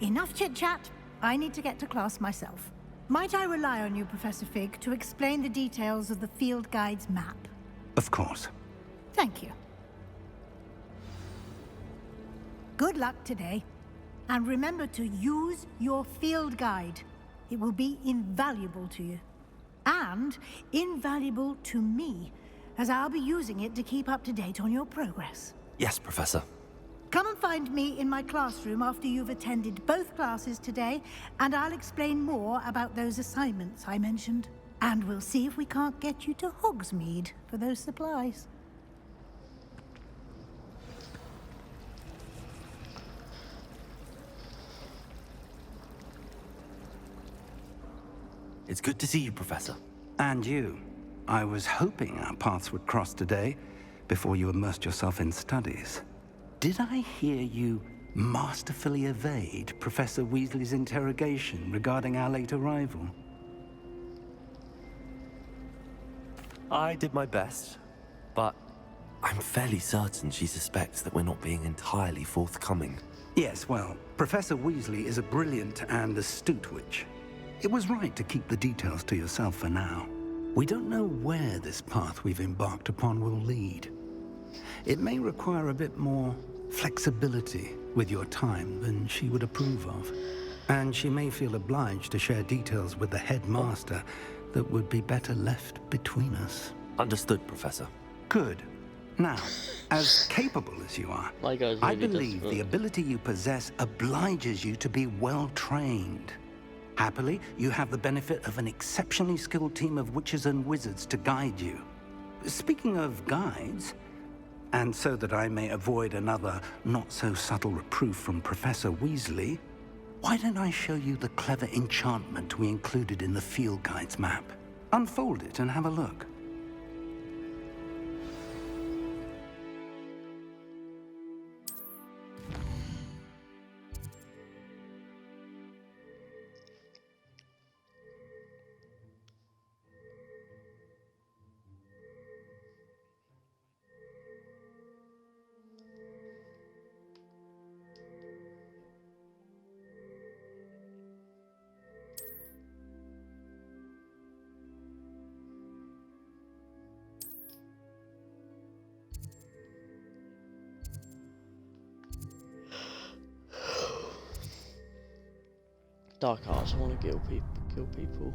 L: Enough chit-chat. I need to get to class myself. Might I rely on you, Professor Fig, to explain the details of the field guide's map?
D: Of course.
L: Thank you. Good luck today. And remember to use your field guide. It will be invaluable to you. And invaluable to me, as I'll be using it to keep up to date on your progress.
F: Yes, Professor.
L: Come and find me in my classroom after you've attended both classes today, and I'll explain more about those assignments I mentioned. And we'll see if we can't get you to Hogsmeade for those supplies.
F: It's good to see you, Professor.
D: And you. I was hoping our paths would cross today, before you immersed yourself in studies. Did I hear you masterfully evade Professor Weasley's interrogation regarding our late arrival?
F: I did my best, but I'm fairly certain she suspects that we're not being entirely forthcoming.
D: Yes, well, Professor Weasley is a brilliant and astute witch. It was right to keep the details to yourself for now. We don't know where this path we've embarked upon will lead. It may require a bit more flexibility with your time than she would approve of. And she may feel obliged to share details with the headmaster that would be better left between us.
F: Understood, Professor.
D: Good. Now, as capable as you are, I believe the ability you possess obliges you to be well-trained. Happily, you have the benefit of an exceptionally skilled team of witches and wizards to guide you. Speaking of guides, and so that I may avoid another not-so-subtle reproof from Professor Weasley, why don't I show you the clever enchantment we included in the field guide's map? Unfold it and have a look.
A: Dark arts, I want to kill people.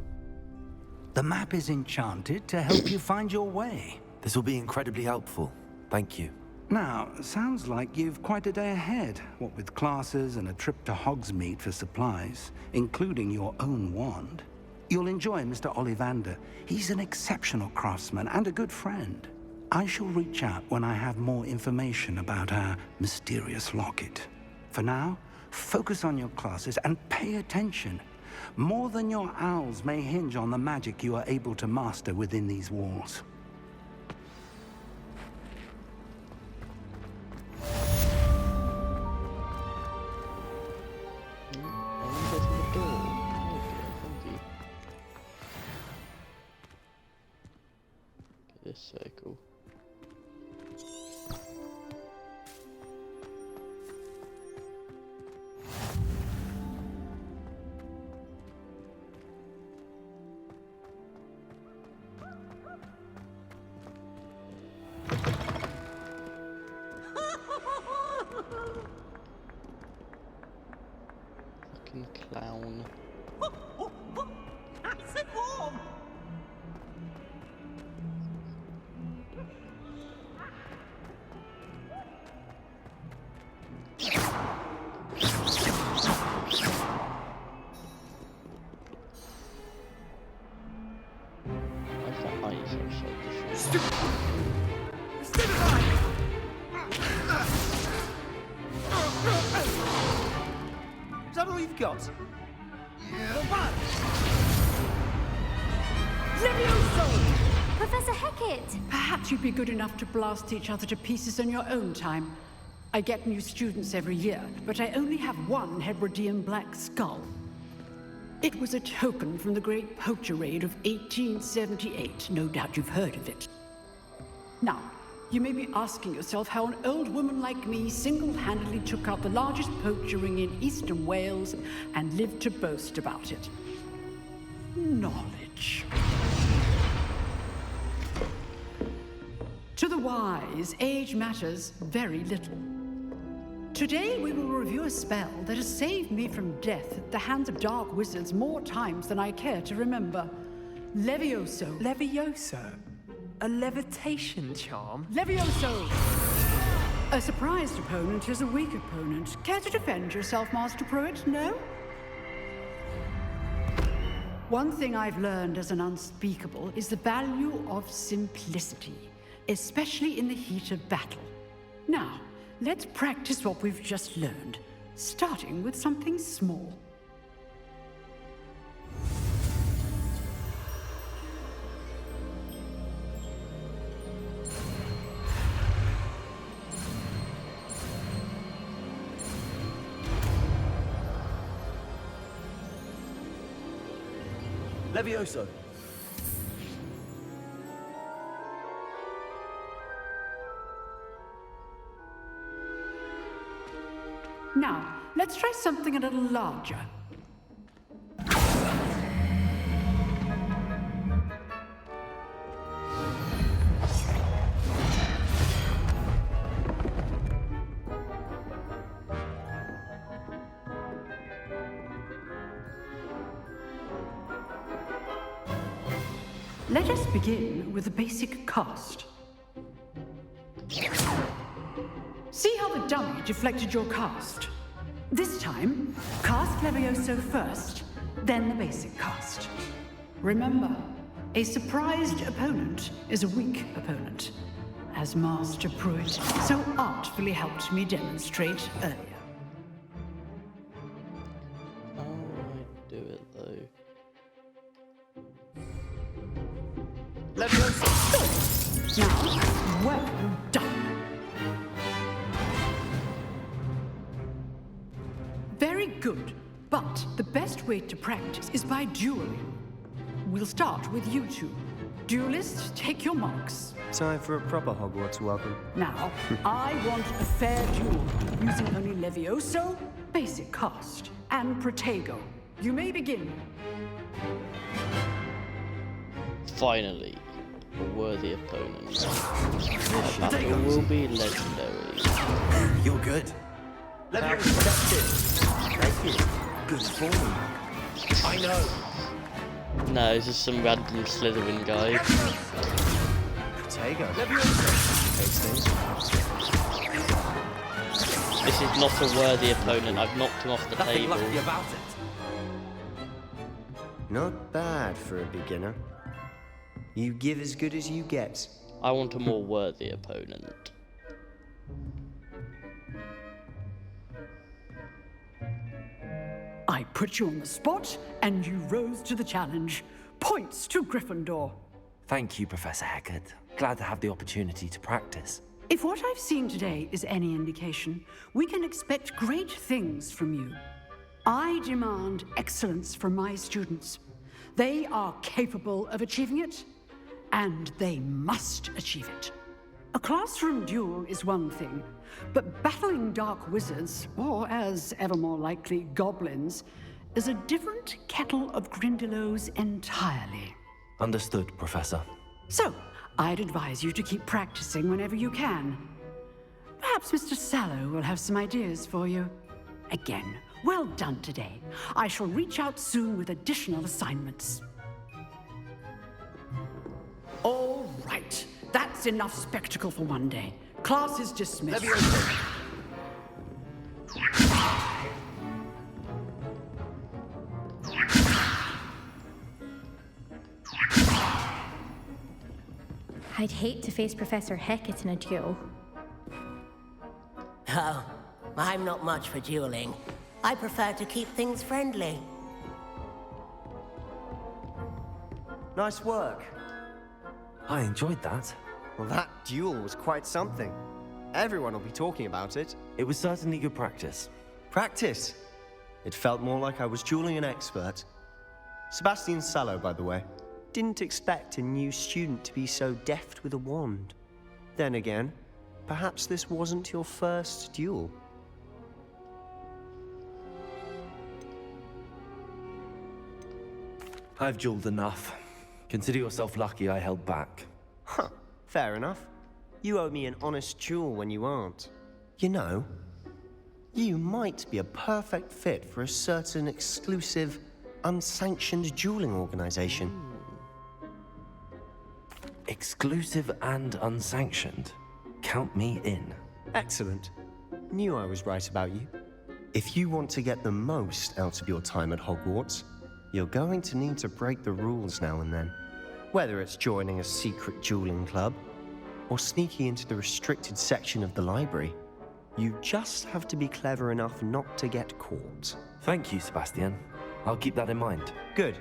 D: The map is enchanted to help you find your way.
F: This will be incredibly helpful. Thank you.
D: Now, sounds like you've quite a day ahead, what with classes and a trip to Hogsmeade for supplies, including your own wand. You'll enjoy Mr. Ollivander. He's an exceptional craftsman and a good friend. I shall reach out when I have more information about our mysterious locket. For now, focus on your classes and pay attention. More than your owls may hinge on the magic you are able to master within these walls.
A: This circle. Fucking clown. eyes are so
U: Is that all you've got?
V: Professor Hecat!
W: Perhaps you'd be good enough to blast each other to pieces on your own time. I get new students every year, but I only have one Hebridean black skull. It was a token from the Great Poacher Raid of 1878. No doubt you've heard of it. Now, you may be asking yourself how an old woman like me single-handedly took out the largest poacher ring in eastern Wales and lived to boast about it. Knowledge. To the wise, age matters very little. Today we will review a spell that has saved me from death at the hands of dark wizards more times than I care to remember. Levioso.
T: Levioso? A levitation charm?
W: Levioso! A surprised opponent is a weak opponent. Care to defend yourself, Master Pruitt? No? One thing I've learned as an unspeakable is the value of simplicity, especially in the heat of battle. Now, let's practice what we've just learned, starting with something small.
U: Levioso.
W: Now, let's try something a little larger. Let us begin with the basic cast. See how the dummy deflected your cast? This time, cast Levioso first, then the basic cast. Remember, a surprised opponent is a weak opponent, as Master Pruitt so artfully helped me demonstrate earlier.
A: How would I do it though?
W: Levioso! Now, well done. Very good, but the best way to practice is by dueling. We'll start with you two. Duelists, take your marks.
X: Time for a proper Hogwarts welcome.
W: Now, I want a fair duel, using only Levioso, basic cast, and Protego. You may begin.
A: Finally, a worthy opponent. Our battle will be legendary.
U: You're good. Levioso. Thank you. Good form. I know.
A: No, it's just some random Slytherin guy.
U: Protego.
A: This is not a worthy opponent. I've knocked him off the
U: Nothing
A: table.
U: lucky about it.
X: Not bad for a beginner. You give as good as you get.
A: I want a more worthy opponent.
W: I put you on the spot, and you rose to the challenge. Points to Gryffindor.
B: Thank you, Professor Hecat. Glad to have the opportunity to practice.
W: If what I've seen today is any indication, we can expect great things from you. I demand excellence from my students. They are capable of achieving it, and they must achieve it. A classroom duel is one thing, but battling dark wizards, or as ever more likely, goblins, is a different kettle of Grindylows entirely.
B: Understood, Professor.
W: So, I'd advise you to keep practicing whenever you can. Perhaps Mr. Sallow will have some ideas for you. Again, well done today. I shall reach out soon with additional assignments. All right. That's enough spectacle for one day. Class is dismissed.
C: I'd hate to face Professor Hecat in a duel.
E: Oh, I'm not much for dueling. I prefer to keep things friendly.
X: Nice work.
F: I enjoyed that.
X: Well, that duel was quite something. Everyone will be talking about it.
F: It was certainly good practice.
X: Practice? It felt more like I was dueling an expert. Sebastian Sallow, by the way. Didn't expect a new student to be so deft with a wand. Then again, perhaps this wasn't your first duel.
F: I've dueled enough. Consider yourself lucky I held back.
X: Huh, fair enough. You owe me an honest duel when you aren't. You know, you might be a perfect fit for a certain exclusive, unsanctioned dueling organization.
F: Exclusive and unsanctioned? Count me in.
X: Excellent. Knew I was right about you. If you want to get the most out of your time at Hogwarts, you're going to need to break the rules now and then. Whether it's joining a secret dueling club, or sneaking into the restricted section of the library, you just have to be clever enough not to get caught.
F: Thank you, Sebastian. I'll keep that in mind.
X: Good.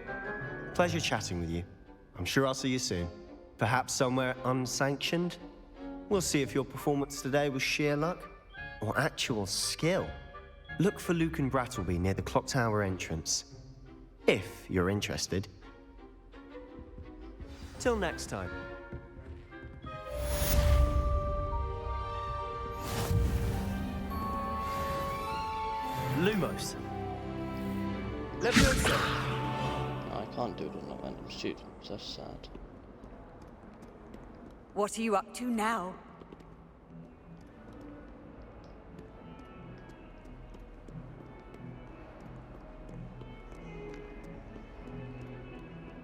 X: Pleasure chatting with you. I'm sure I'll see you soon. Perhaps somewhere unsanctioned? We'll see if your performance today was sheer luck or actual skill. Look for Luke and Brattleby near the clock tower entrance, if you're interested. Till next time.
F: Lumos.
X: Leviosa.
A: I can't do it on a random student. That's sad.
I: What are you up to now?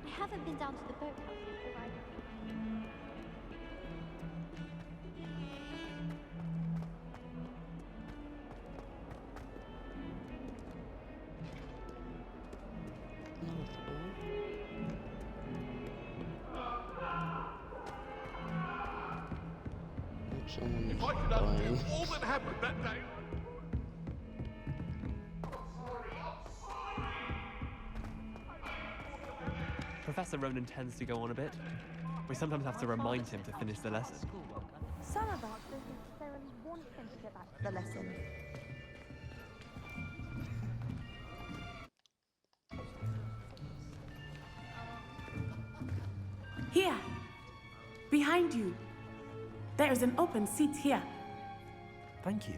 O: I haven't been down to the boathouse before I...
A: Someone's
V: If I could
A: dying.
V: undo all that happened that day.
T: Professor Ronan tends to go on a bit. We sometimes have to remind him to finish the lesson.
O: Some of us don't necessarily want him to get back to the lesson.
R: Here. Behind you. There is an open seat here.
F: Thank you.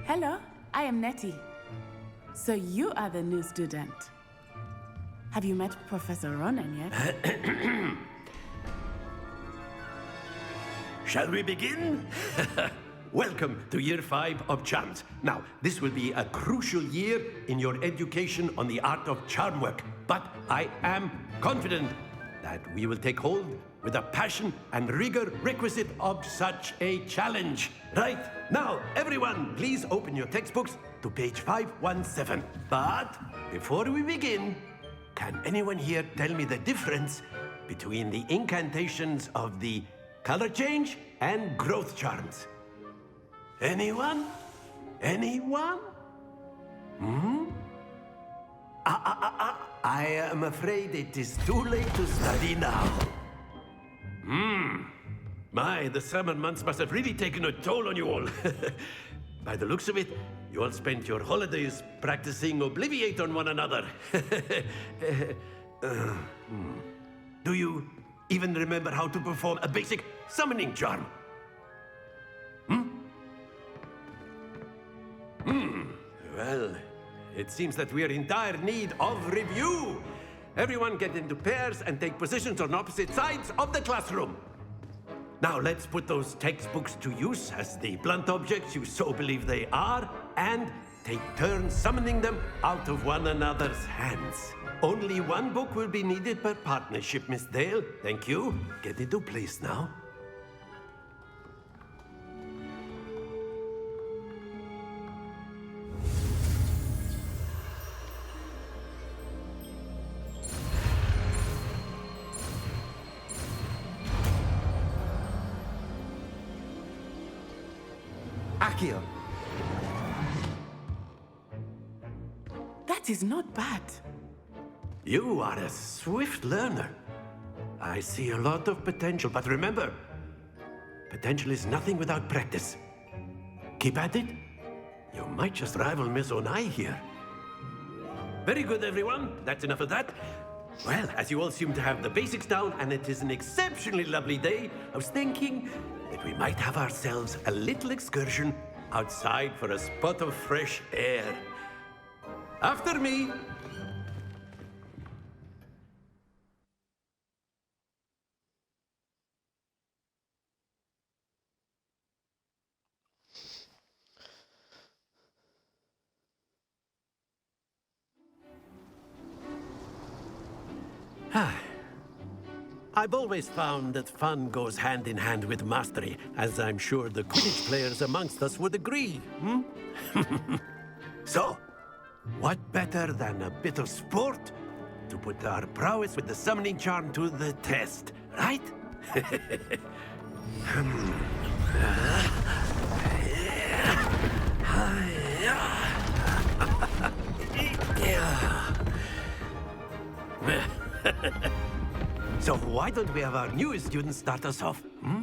R: Hello, I am Nettie. So you are the new student. Have you met Professor Ronan yet?
Y: Shall we begin? Welcome to Year 5 of Charms. Now, this will be a crucial year in your education on the art of charm work, but I am confident that we will take hold with the passion and rigor requisite of such a challenge. Right, now, everyone, please open your textbooks to page 517. But before we begin, can anyone here tell me the difference between the incantations of the color change and growth charms? Anyone? Anyone? Hmm? I am afraid it is too late to study now. My, the summer months must have really taken a toll on you all. By the looks of it, you all spent your holidays practicing Obliviate on one another. Do you even remember how to perform a basic summoning charm? Well, it seems that we are in dire need of review. Everyone get into pairs and take positions on opposite sides of the classroom. Now let's put those textbooks to use as the blunt objects you so believe they are, and take turns summoning them out of one another's hands. Only one book will be needed per partnership, Miss Dale. Thank you. Get into place now.
X: Akio!
R: That is not bad.
Y: You are a swift learner. I see a lot of potential, but remember, potential is nothing without practice. Keep at it. You might just rival Miss Onai here. Very good, everyone. That's enough of that. Well, as you all seem to have the basics down, and it is an exceptionally lovely day, I was thinking that we might have ourselves a little excursion outside for a spot of fresh air. After me. I've always found that fun goes hand in hand with mastery, as I'm sure the Quidditch players amongst us would agree, hmm? So, what better than a bit of sport to put our prowess with the summoning charm to the test, right? So why don't we have our newest student start us off? Hmm?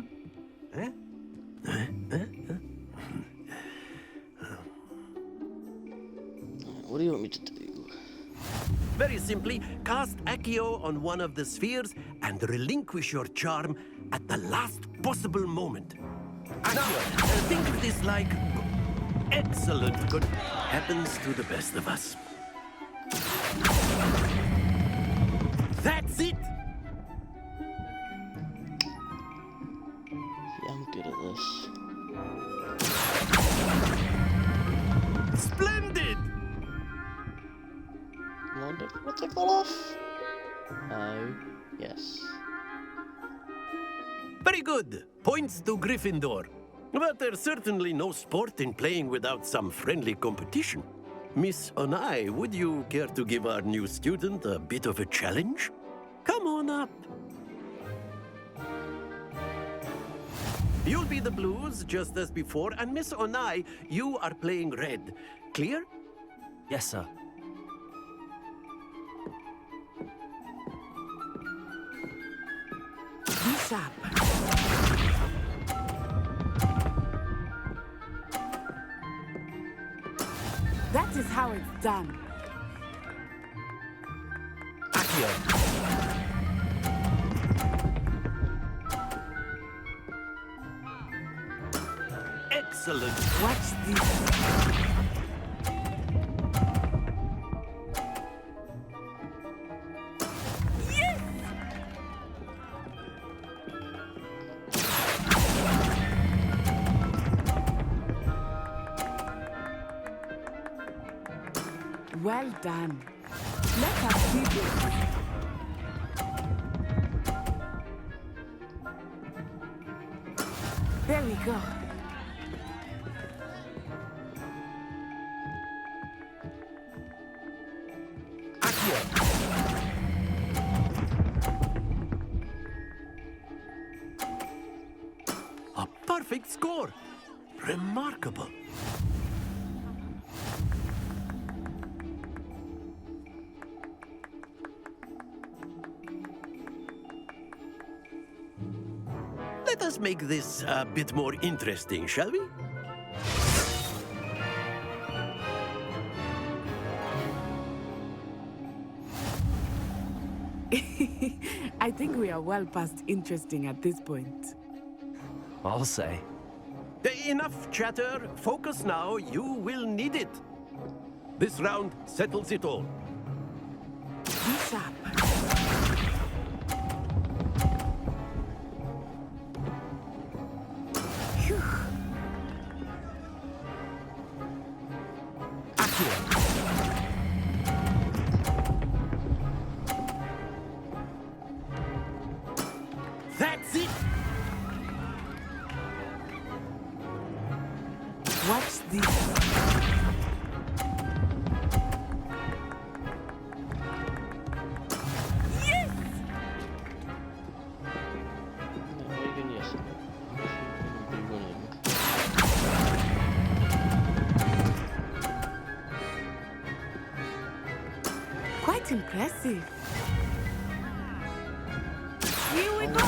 A: What do you want me to do?
Y: Very simply, cast Accio on one of the spheres and relinquish your charm at the last possible moment. Accio, think of this like excellent good happens to the best of us. That's it!
A: Yeah, I'm good at this.
Y: Splendid!
A: What they fall off? Oh, yes.
Y: Very good. Points to Gryffindor. But there's certainly no sport in playing without some friendly competition. Miss Onai, would you care to give our new student a bit of a challenge? Come on up. You'll be the blues, just as before, and Miss Onai, you are playing red. Clear?
F: Yes, sir.
R: Be sharp. That is how it's done.
Y: Accio. Excellent.
R: Watch this. Well done. Let us see this. There we go.
Y: A perfect score. Remarkable. Let us make this a bit more interesting, shall we?
R: I think we are well past interesting at this point.
F: I'll say.
Y: Enough chatter. Focus now. You will need it. This round settles it all.
R: Be sharp.
Y: That's it!
R: Watch this. Quite impressive. Here we go!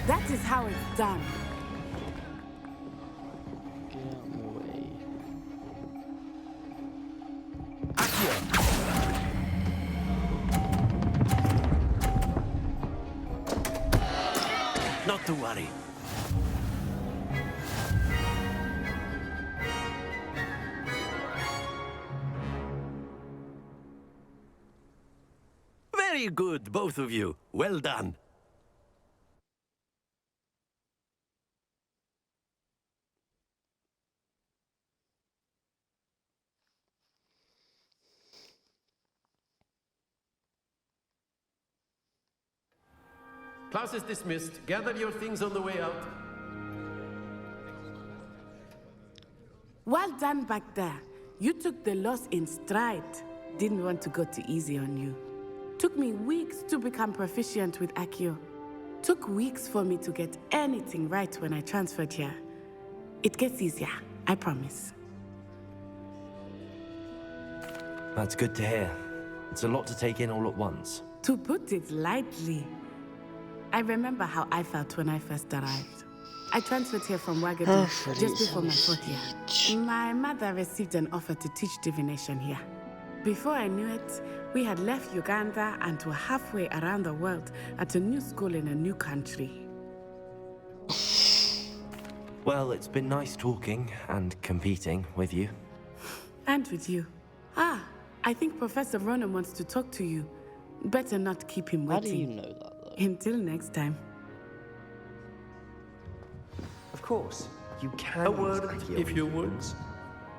R: That is how it's done.
Y: Not to worry. Very good, both of you. Well done. Class is dismissed. Gather your things on the way out.
R: Well done back there. You took the loss in stride. Didn't want to go too easy on you. Took me weeks to become proficient with Accio. Took weeks for me to get anything right when I transferred here. It gets easier, I promise.
B: That's good to hear. It's a lot to take in all at once.
R: To put it lightly, I remember how I felt when I first arrived. I transferred here from Wagadugu just before my 4th year. My mother received an offer to teach divination here. Before I knew it, we had left Uganda and were halfway around the world at a new school in a new country.
B: Well, it's been nice talking and competing with you.
R: And with you. Ah, I think Professor Ronan wants to talk to you. Better not keep him waiting.
A: How do you know that, though?
R: Until next time.
X: Of course, you can.
Y: A word, if you would.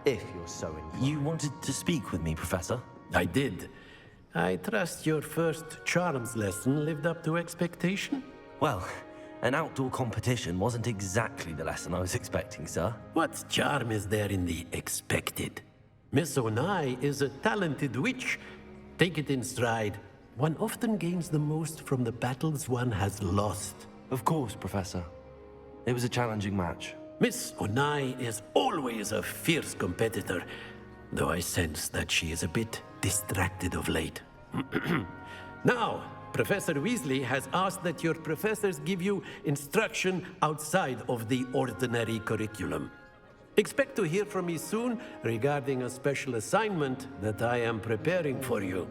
X: If you're so inclined.
B: You wanted to speak with me, Professor?
Y: I did. I trust your first charms lesson lived up to expectation?
B: Well, an outdoor competition wasn't exactly the lesson I was expecting, sir.
Y: What charm is there in the expected? Miss Onai is a talented witch. Take it in stride. One often gains the most from the battles one has lost.
B: Of course, Professor. It was a challenging match.
Y: Miss Onai is always a fierce competitor, though I sense that she is a bit distracted of late. Now, Professor Weasley has asked that your professors give you instruction outside of the ordinary curriculum. Expect to hear from me soon regarding a special assignment that I am preparing for you.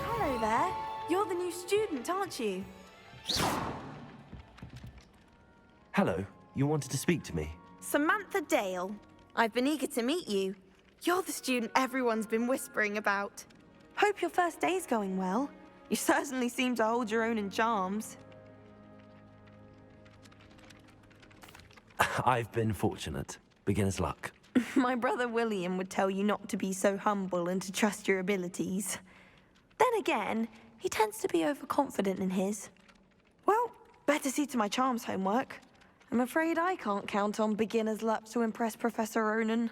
I: Hello there. You're the new student, aren't you?
B: Hello, you wanted to speak to me?
I: Samantha Dale. I've been eager to meet you. You're the student everyone's been whispering about. Hope your first day's going well. You certainly seem to hold your own in charms.
B: I've been fortunate. Beginner's luck.
I: My brother William would tell you not to be so humble and to trust your abilities. Then again, he tends to be overconfident in his. Well, better see to my charms homework. I'm afraid I can't count on beginner's luck to impress Professor Ronan.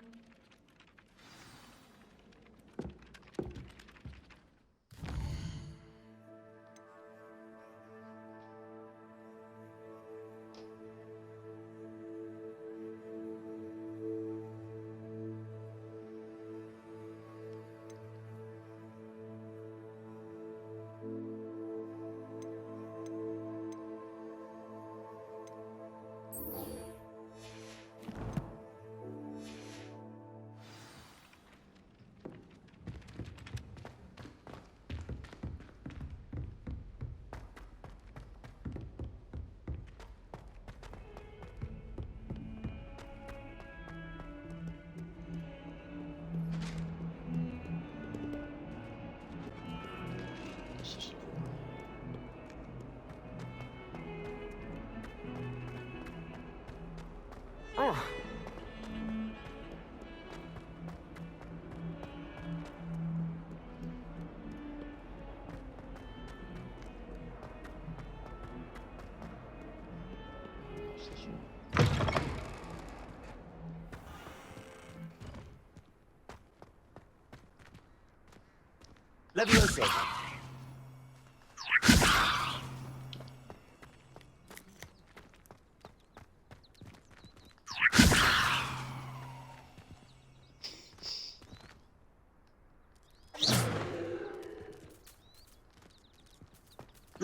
X: Leviosa.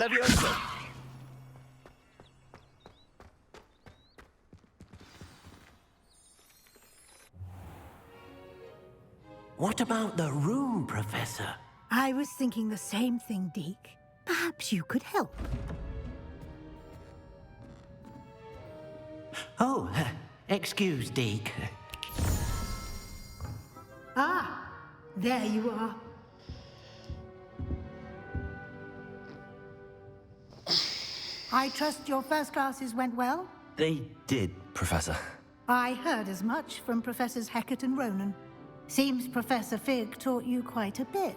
Y: Leviosa!
G: What about the room, Professor?
L: I was thinking the same thing, Deke. Perhaps you could help.
G: Oh, excuse, Deke.
L: Ah, there you are. I trust your first classes went well?
B: They did, Professor.
L: I heard as much from Professors Hecat and Ronan. Seems Professor Fig taught you quite a bit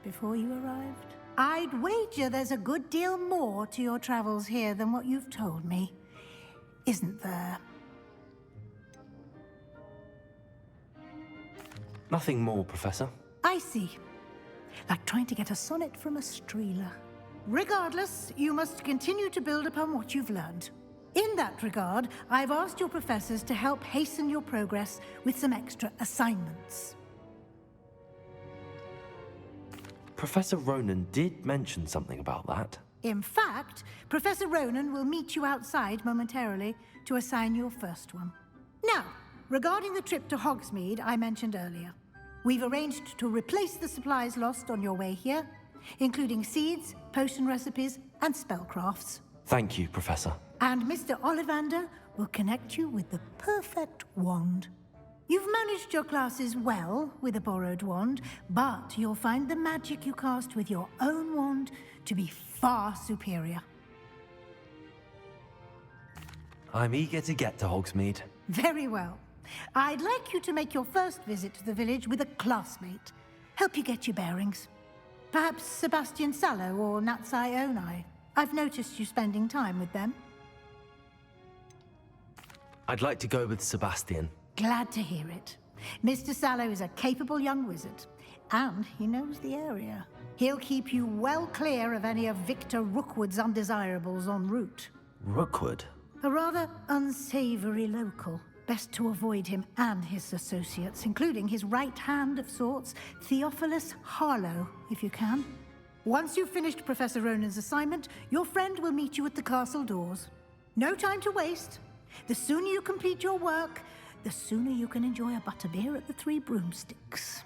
L: before you arrived. I'd wager there's a good deal more to your travels here than what you've told me. Isn't there?
B: Nothing more, Professor.
L: I see. Like trying to get a sonnet from a streeler. Regardless, you must continue to build upon what you've learned. In that regard, I've asked your professors to help hasten your progress with some extra assignments.
B: Professor Ronan did mention something about that.
L: In fact, Professor Ronan will meet you outside momentarily to assign your first one. Now, regarding the trip to Hogsmeade I mentioned earlier, we've arranged to replace the supplies lost on your way here, including seeds, potion recipes, and spellcrafts.
B: Thank you, Professor.
L: And Mr. Ollivander will connect you with the perfect wand. You've managed your classes well with a borrowed wand, but you'll find the magic you cast with your own wand to be far superior.
B: I'm eager to get to Hogsmeade.
L: Very well. I'd like you to make your first visit to the village with a classmate. Help you get your bearings. Perhaps Sebastian Sallow or Natsai Onai. I've noticed you spending time with them.
B: I'd like to go with Sebastian.
L: Glad to hear it. Mr. Sallow is a capable young wizard, and he knows the area. He'll keep you well clear of any of Victor Rookwood's undesirables en route.
B: Rookwood?
L: A rather unsavory local. Best to avoid him and his associates, including his right hand of sorts, Theophilus Harlow, if you can. Once you've finished Professor Ronan's assignment, your friend will meet you at the castle doors. No time to waste. The sooner you complete your work, the sooner you can enjoy a butterbeer at the Three Broomsticks.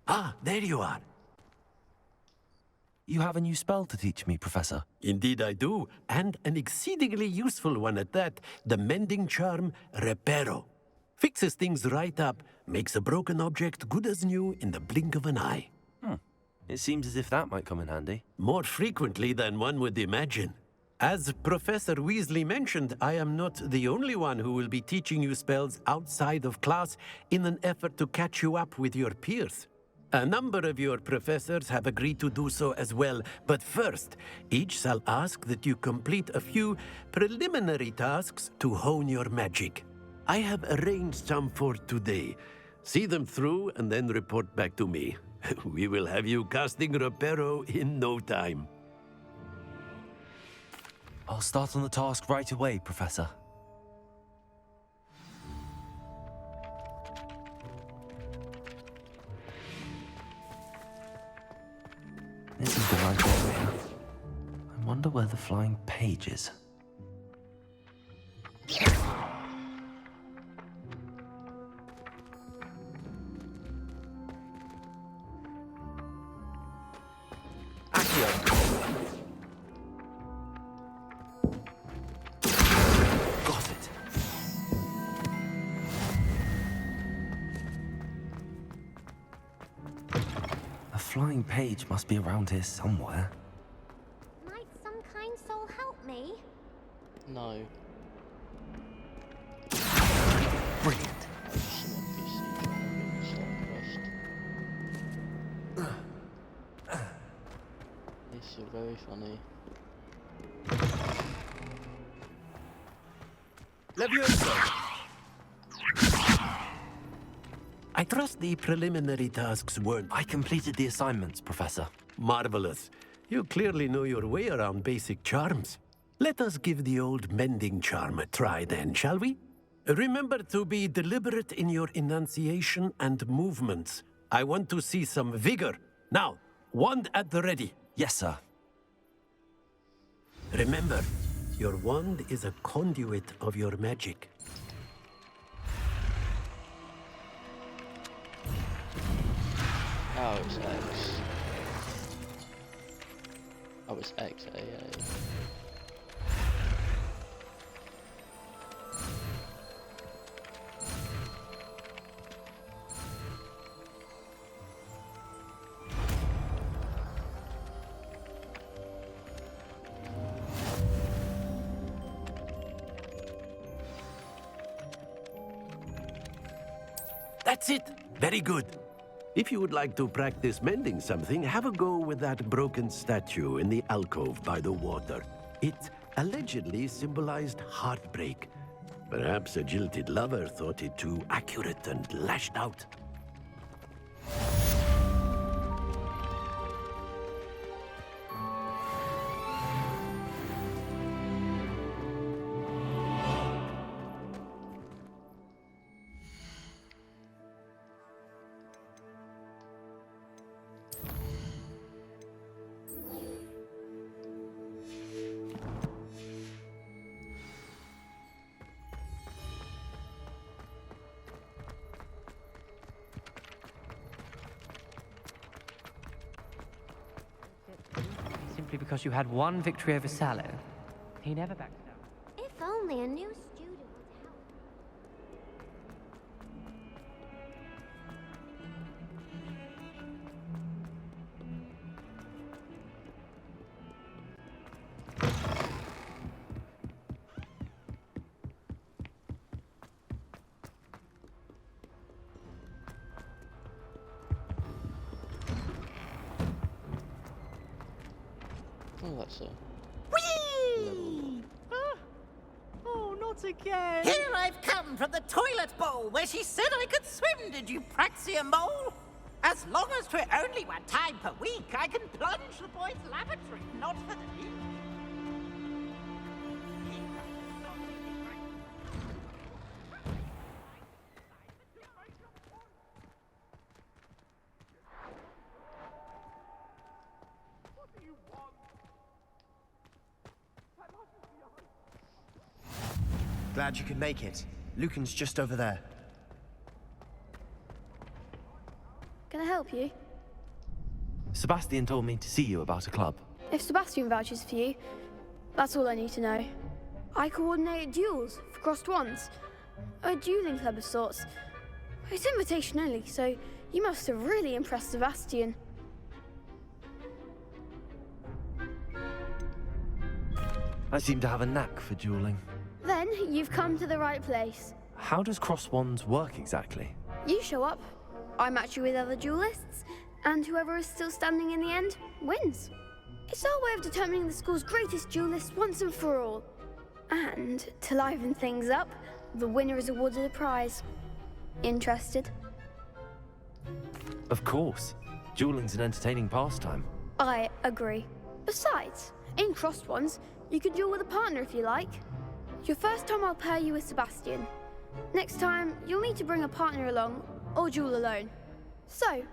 Y: Ah, there you are.
B: You have a new spell to teach me, Professor.
Y: Indeed I do, and an exceedingly useful one at that. The mending charm, Reparo. Fixes things right up, makes a broken object good as new in the blink of an eye.
B: It seems as if that might come in handy.
Y: More frequently than one would imagine. As Professor Weasley mentioned, I am not the only one who will be teaching you spells outside of class in an effort to catch you up with your peers. A number of your professors have agreed to do so as well, but first, each shall ask that you complete a few preliminary tasks to hone your magic. I have arranged some for today. See them through and then report back to me. We will have you casting Reparo in no time.
B: I'll start on the task right away, Professor. This is the right area. I wonder where the flying page is. Got it. A flying page must be around here somewhere.
O: Might some kind soul help me?
A: No. very funny.
Y: Leviosa! I trust the preliminary tasks weren't...
F: I completed the assignments, Professor.
Y: Marvelous. You clearly know your way around basic charms. Let us give the old mending charm a try then, shall we? Remember to be deliberate in your enunciation and movements. I want to see some vigor. Now, wand at the ready.
F: Yes, sir.
Y: Remember, your wand is a conduit of your magic.
A: Oh, it's X. Oh, it's XAA.
Y: That's it. Very good. If you would like to practice mending something, have a go with that broken statue in the alcove by the water. It allegedly symbolized heartbreak. Perhaps a jilted lover thought it too accurate and lashed out.
H: Simply because you had one victory over Sallow. He never backed down.
O: If only a new student would help.
A: Oh, that's a...
G: Whee!
Q: Oh, not again!
G: Here I've come from the toilet bowl where she said I could swim, did you praxia mole? As long as 'twere only one time per week, I can plunge the boys' lavatory, not for the new.
X: Glad you could make it. Lucan's just over there.
J: Can I help you?
F: Sebastian told me to see you about a club.
J: If Sebastian vouches for you, that's all I need to know. I coordinate duels for crossed wands. A dueling club of sorts. It's invitation only, so you must have really impressed Sebastian.
F: I seem to have a knack for dueling.
J: Then you've come to the right place.
F: How does cross wands work exactly?
J: You show up, I match you with other duelists, and whoever is still standing in the end wins. It's our way of determining the school's greatest duelist once and for all. And to liven things up, the winner is awarded a prize. Interested?
F: Of course. Dueling's an entertaining pastime.
J: I agree. Besides, in crossed ones, you can duel with a partner if you like. Your first time I'll pair you with Sebastian. Next time, you'll need to bring a partner along, or duel alone. So,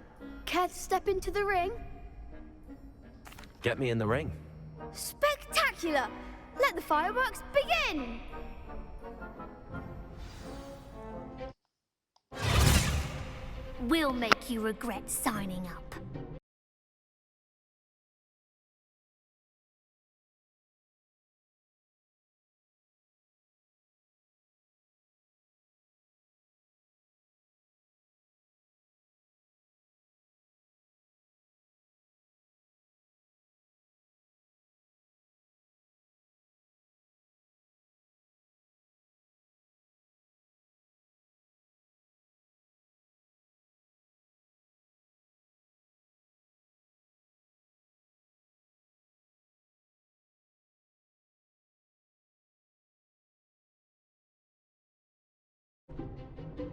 J: care to step into the ring?
F: Get me in the ring.
J: Spectacular! Let the fireworks begin!
O: We'll make you regret signing up. Don't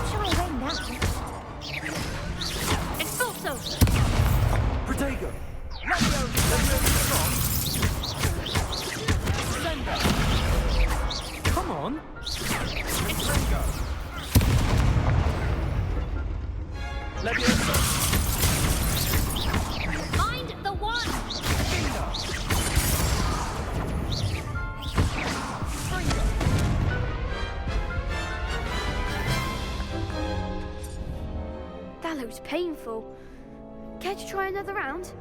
O: shy away now. Expulso!
U: Protego!
H: Come on!
O: Mind the one!
J: That looks painful. Care to try another round?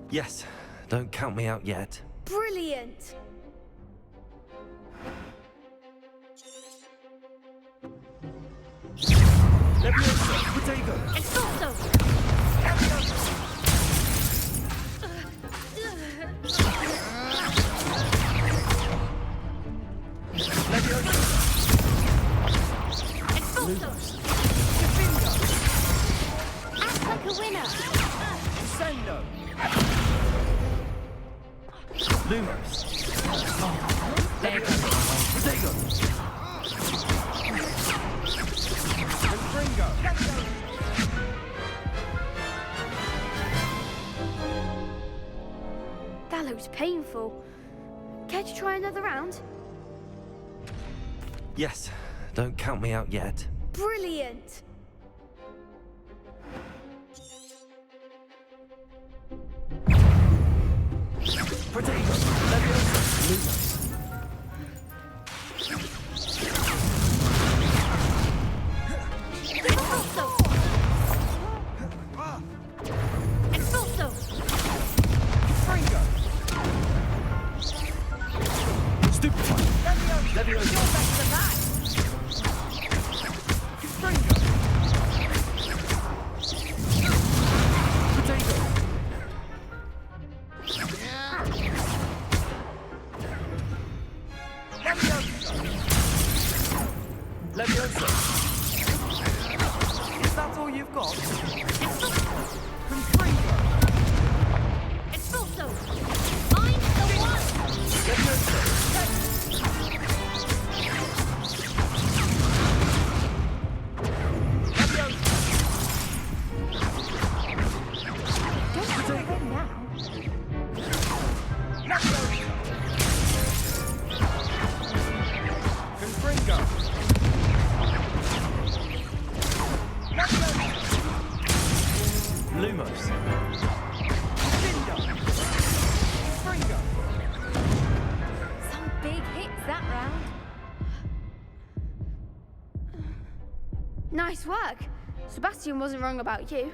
B: Yes, don't count me out yet.
J: Brilliant!
O: Expulso! Expulso! Act like a winner!
U: Sendo!
B: Lumos!
H: There you go.
U: Protego! Confringo!
J: That looks painful. Care to try another round?
B: Yes, don't count me out yet.
J: Brilliant!
U: Protego! Lumos!
O: Expulso! Expulso!
U: Confringo! Stupefy! Leviosa! You're better than that! Confringo! Protego! Leviosa! Is that all you've got? Confringo!
O: Expulso! Mind the one!
U: Leviosa!
O: Don't shy away now.
U: Confringo!
B: Lumos!
U: Cinder! Confringo!
O: Some big hits that round.
J: Nice work. Sebastian wasn't wrong about you.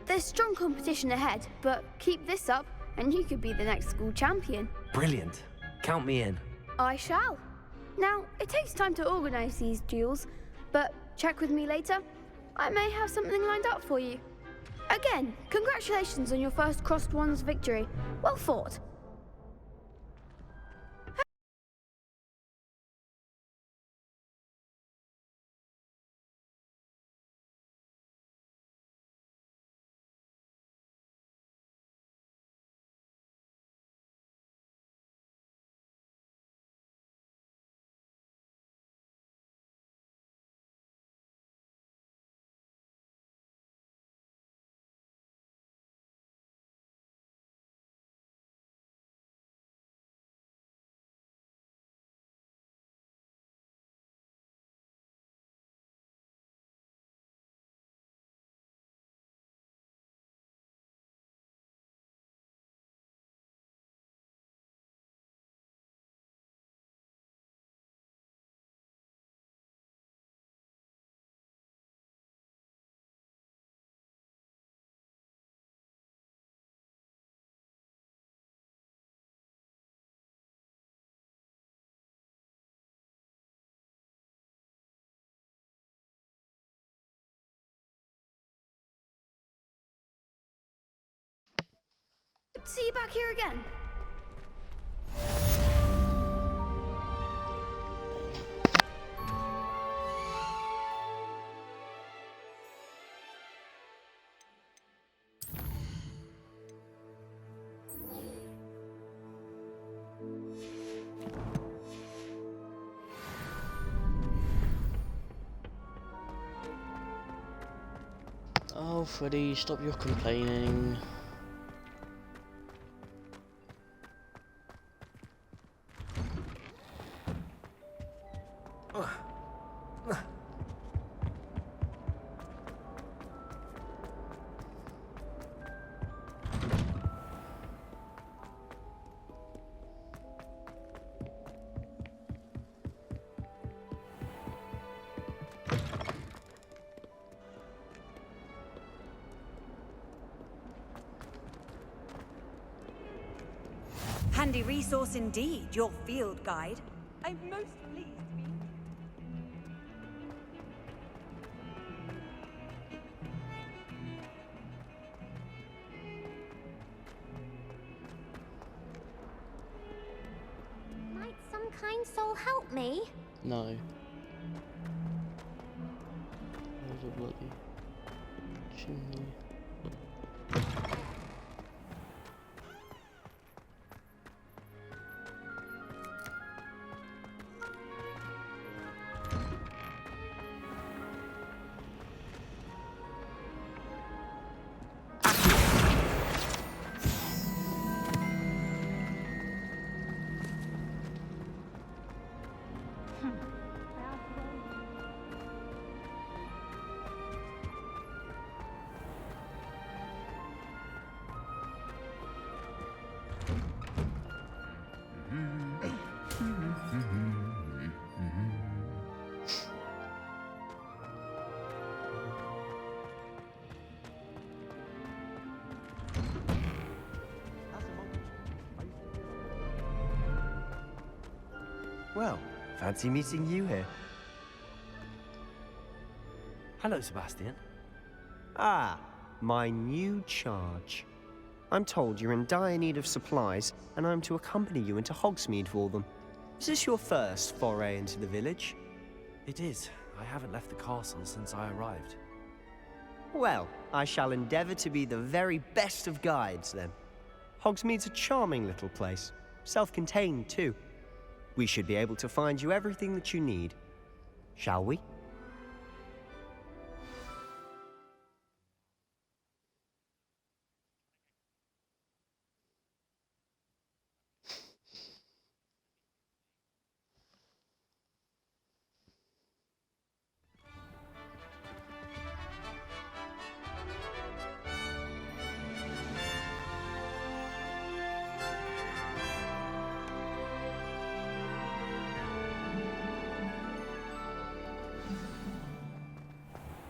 J: There's strong competition ahead, but keep this up and you could be the next school champion.
B: Brilliant. Count me in.
J: I shall. Now, it takes time to organise these duels, but check with me later. I may have something lined up for you. Again, congratulations on your first Crossed Wands victory. Well fought. See you back here again.
A: Freddy, stop your complaining.
M: Handy resource indeed, your field guide. I'm most pleased to be...
O: Might some kind soul help me?
A: No. There's a bloody chimney.
X: Well, fancy meeting you here.
F: Hello, Sebastian.
X: Ah, my new charge. I'm told you're in dire need of supplies, and I'm to accompany you into Hogsmeade for them. Is this your first foray into the village?
F: It is. I haven't left the castle since I arrived.
X: Well, I shall endeavour to be the very best of guides, then. Hogsmeade's a charming little place. Self-contained, too. We should be able to find you everything that you need. Shall we?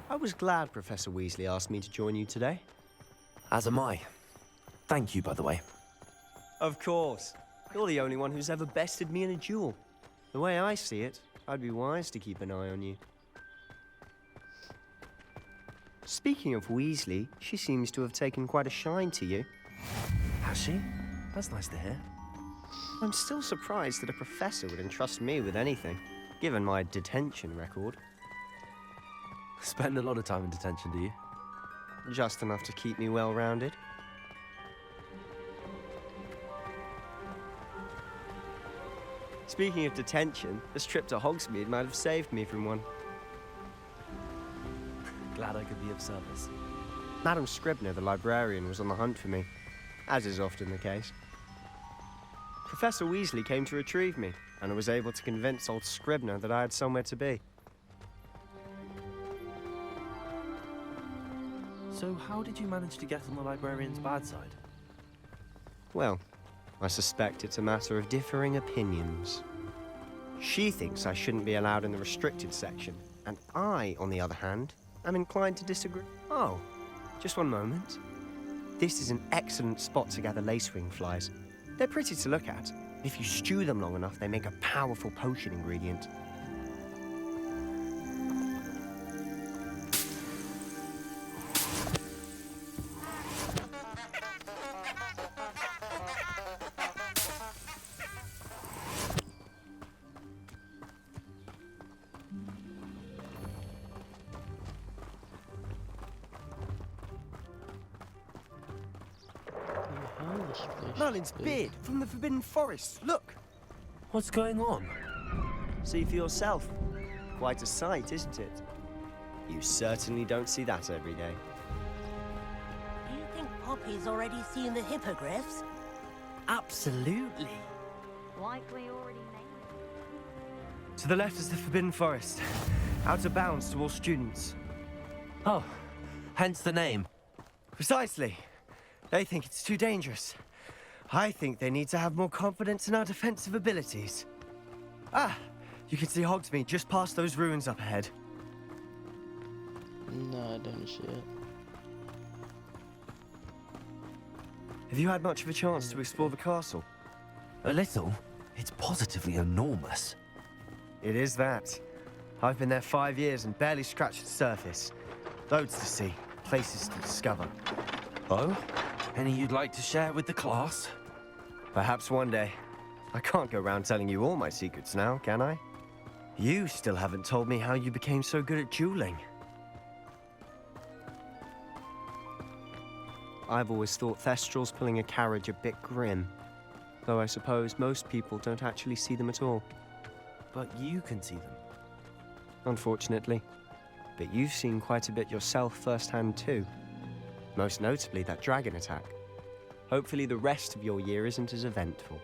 X: I was glad Professor Weasley asked me to join you today.
F: As am I. Thank you, by the way.
X: Of course. You're the only one who's ever bested me in a duel. The way I see it, I'd be wise to keep an eye on you. Speaking of Weasley, she seems to have taken quite a shine to you.
F: Has she? That's nice to hear.
X: I'm still surprised that a professor would entrust me with anything, given my detention record.
F: Spend a lot of time in detention, do you?
X: Just enough to keep me well-rounded. Speaking of detention, this trip to Hogsmeade might have saved me from one.
F: Glad I could be of service.
X: Madam Scribner, the librarian, was on the hunt for me, as is often the case. Professor Weasley came to retrieve me, and I was able to convince old Scribner that I had somewhere to be.
F: So how did you manage to get on the librarian's bad side?
X: Well, I suspect it's a matter of differing opinions. She thinks I shouldn't be allowed in the restricted section, and I, on the other hand, am inclined to disagree. Oh, just one moment. This is an excellent spot to gather lacewing flies. They're pretty to look at. If you stew them long enough, they make a powerful potion ingredient. Merlin's beard from the Forbidden Forest. Look!
F: What's going on?
X: See for yourself. Quite a sight, isn't it? You certainly don't see that every day.
E: Poppy's already seen the hippogriffs.
K: Absolutely.
O: Like we already named.
K: To the left is the Forbidden Forest. Out of bounds to all students.
F: Oh, hence the name.
K: Precisely. They think it's too dangerous. I think they need to have more confidence in our defensive abilities. Ah, you can see Hogsmeade just past those ruins up ahead.
A: No, I don't see it.
K: Have you had much of a chance to explore the castle?
F: A little. It's positively enormous.
K: It is that. I've been there 5 years and barely scratched the surface. Loads to see, places to discover.
F: Oh? Any you'd like to share with the class?
K: Perhaps one day. I can't go around telling you all my secrets now, can I? You still haven't told me how you became so good at dueling. I've always thought Thestrals pulling a carriage a bit grim. Though I suppose most people don't actually see them at all.
F: But you can see them.
K: Unfortunately. But you've seen quite a bit yourself firsthand too. Most notably that dragon attack. Hopefully the rest of your year isn't as eventful.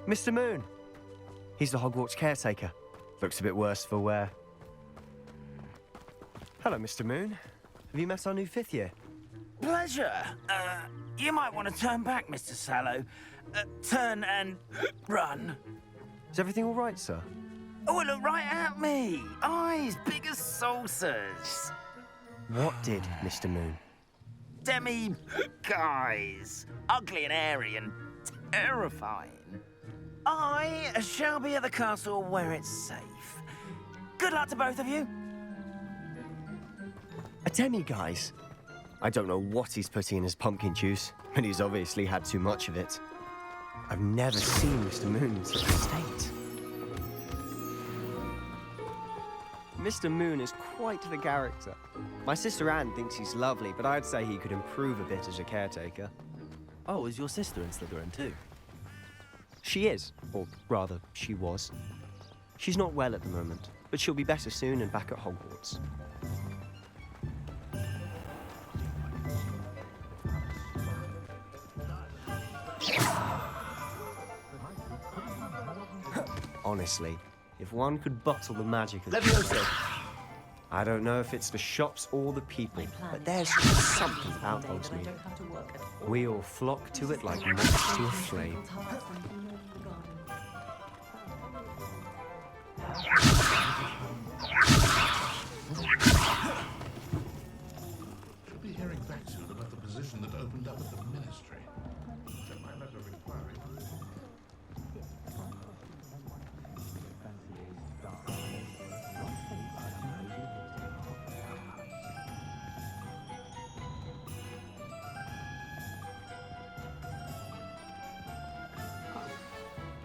K: Mr. Moon! He's the Hogwarts caretaker. Looks a bit worse for wear. Hello, Mr. Moon. Have you met our new 5th year?
N: Pleasure. You might want to turn back, Mr. Sallow. Turn and run.
K: Is everything all right, sir?
N: Oh, look right at me. Eyes big as saucers.
K: What did, Mr. Moon?
N: Demi-guys. Ugly and airy and terrifying. I shall be at the castle where it's safe. Good luck to both of you.
K: A demi-guise? I don't know what he's putting in his pumpkin juice, but he's obviously had too much of it. I've never seen Mr. Moon in such a state. Mr. Moon is quite the character. My sister Anne thinks he's lovely, but I'd say he could improve a bit as a caretaker.
F: Oh, is your sister in Slytherin too?
K: She is, or rather, she was. She's not well at the moment, but she'll be better soon and back at Hogwarts. Honestly, if one could bottle the magic of...
Y: Leviosa!
K: I don't know if it's the shops or the people, but there's just something about Hogsmeade. We all flock to it like moths to a flame.
P: Should be hearing back soon about the position that opened up at the ministry. Sent my letter of inquiry.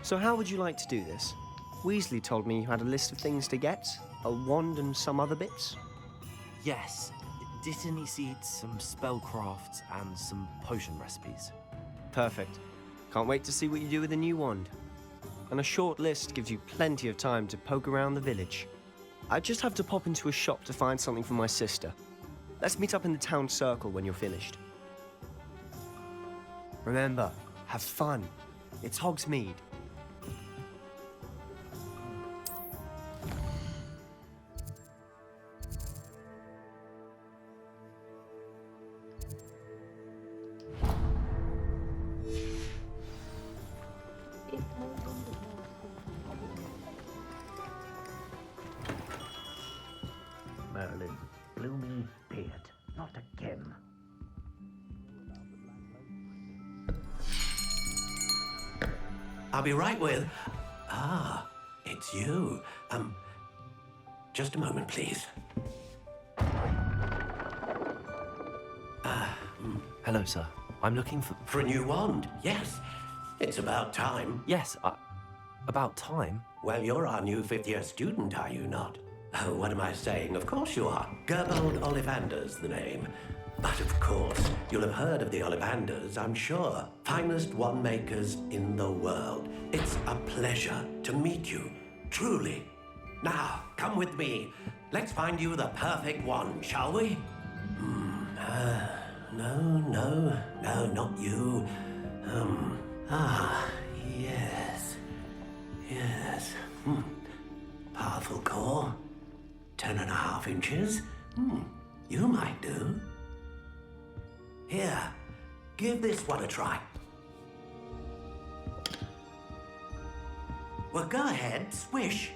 K: So how would you like to do this? Weasley told me you had a list of things to get, a wand and some other bits.
F: Yes. Dittany seeds, some spellcrafts, and some potion recipes.
K: Perfect. Can't wait to see what you do with the new wand. And a short list gives you plenty of time to poke around the village. I just have to pop into a shop to find something for my sister. Let's meet up in the town circle when you're finished. Remember, have fun. It's Hogsmeade.
D: Merlin, blooming beard, not again. I'll be right with... Ah, it's you. Just a moment, please.
F: Hello, sir. I'm looking for...
D: For a new wand, yes. It's about time.
F: Yes, about time?
D: Well, you're our new 5th year student, are you not? Oh, what am I saying? Of course you are. Gerbold Ollivander's the name.
Y: But of course, you'll have heard of the Ollivanders, I'm sure. Finest wand makers in the world. It's a pleasure to meet you, truly. Now, come with me. Let's find you the perfect wand, shall we? No, not you. Yes. Powerful core. 10.5 inches. You might do. Here, give this one a try. Well, go ahead, swish.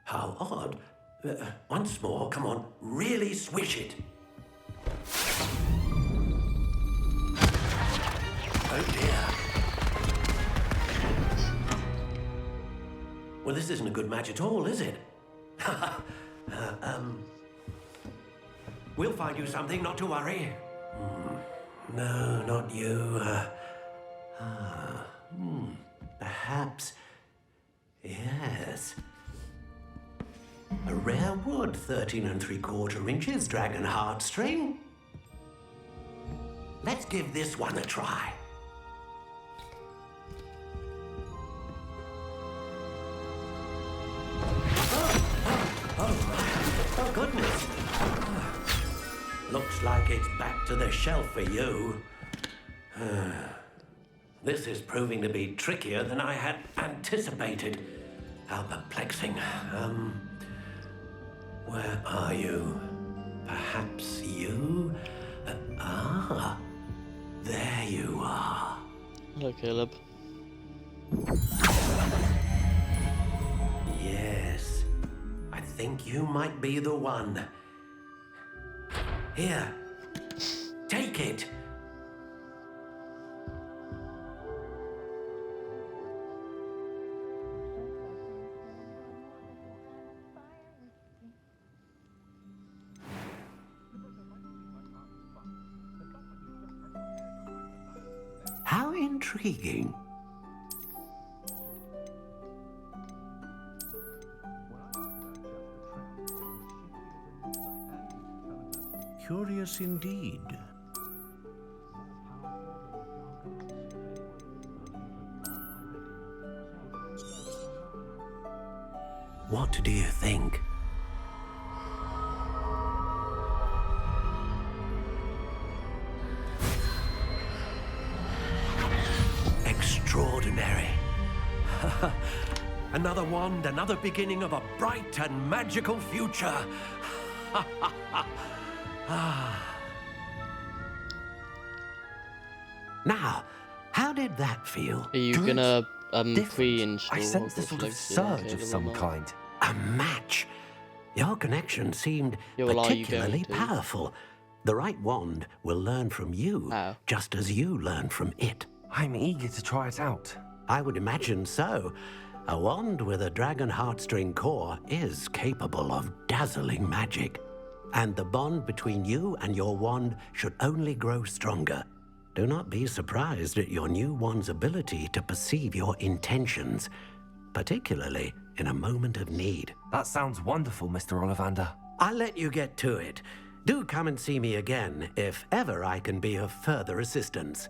Y: How odd. Once more, come on, really swish it. Oh dear. Well, this isn't a good match at all, is it? We'll find you something, not to worry. No, not you. Perhaps. Yes. A rare wood, 13 3/4 inches, dragon heartstring. Let's give this one a try. Oh, goodness. Looks like it's back to the shelf for you. This is proving to be trickier than I had anticipated. How perplexing. Where are you? Perhaps you? There you are.
A: Hello, Caleb.
Y: Yes, I think you might be the one. Here, take it. How intriguing.
C: Curious indeed.
Y: What do you think? Extraordinary. Another wand, another beginning of a bright and magical future. Now, how did that feel?
A: Are you gonna pre-install?
Y: I sensed a sort of surge of some kind. A match. Your connection seemed particularly powerful. The right wand will learn from you, just as you learn from it.
F: I'm eager to try it out.
Y: I would imagine so. A wand with a dragon heartstring core is capable of dazzling magic. And the bond between you and your wand should only grow stronger. Do not be surprised at your new wand's ability to perceive your intentions, particularly in a moment of need.
F: That sounds wonderful, Mr. Ollivander.
Y: I'll let you get to it. Do come and see me again if ever I can be of further assistance.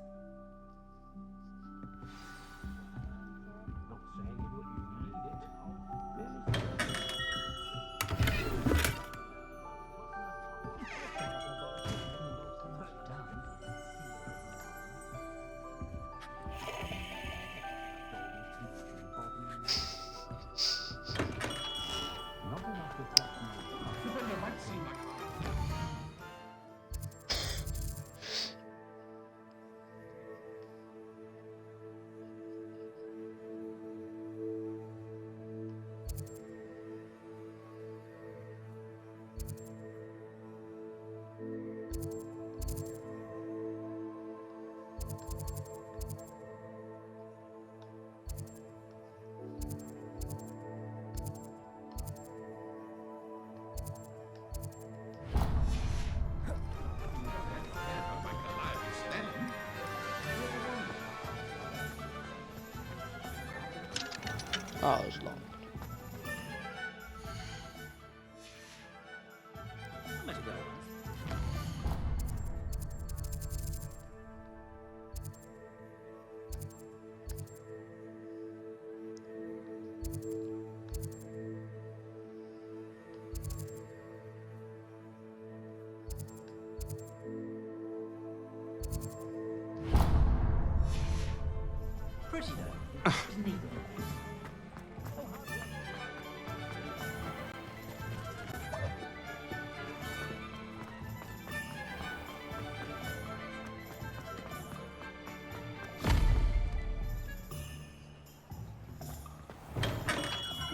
A: Oh, it was long.
R: pretty though, isn't he?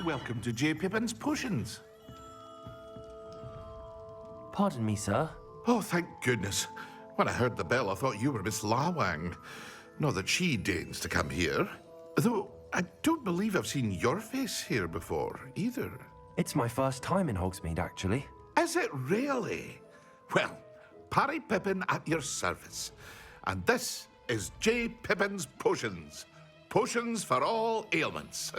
P: Welcome to J. Pippin's Potions.
F: Pardon me, sir.
P: Oh, thank goodness. When I heard the bell, I thought you were Miss Lawang. Not that she deigns to come here. Though, I don't believe I've seen your face here before, either.
F: It's my first time in Hogsmeade, actually.
P: Is it really? Well, Parry Pippin at your service. And this is J. Pippin's Potions. Potions for all ailments.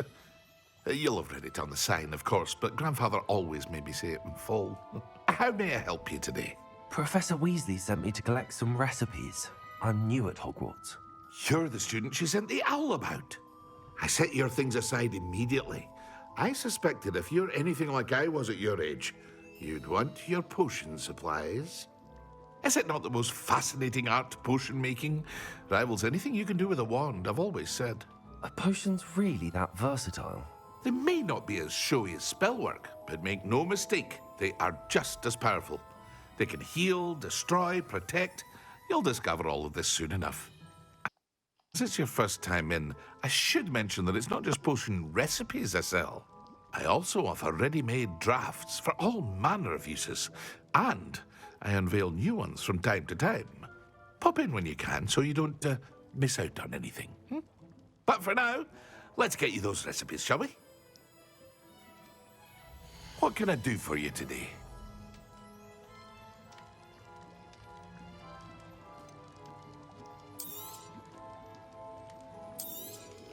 P: You'll have read it on the sign, of course, but Grandfather always made me say it in full. How may I help you today?
F: Professor Weasley sent me to collect some recipes. I'm new at Hogwarts.
P: You're the student she sent the owl about. I set your things aside immediately. I suspected if you're anything like I was at your age, you'd want your potion supplies. Is it not the most fascinating art, potion making? Rivals anything you can do with a wand, I've always said.
F: Are potions really that versatile?
P: They may not be as showy as spellwork, but make no mistake, they are just as powerful. They can heal, destroy, protect. You'll discover all of this soon enough. As it's your first time in, I should mention that it's not just potion recipes I sell. I also offer ready-made drafts for all manner of uses, and I unveil new ones from time to time. Pop in when you can so you don't miss out on anything. But for now, let's get you those recipes, shall we? What can I do for you today?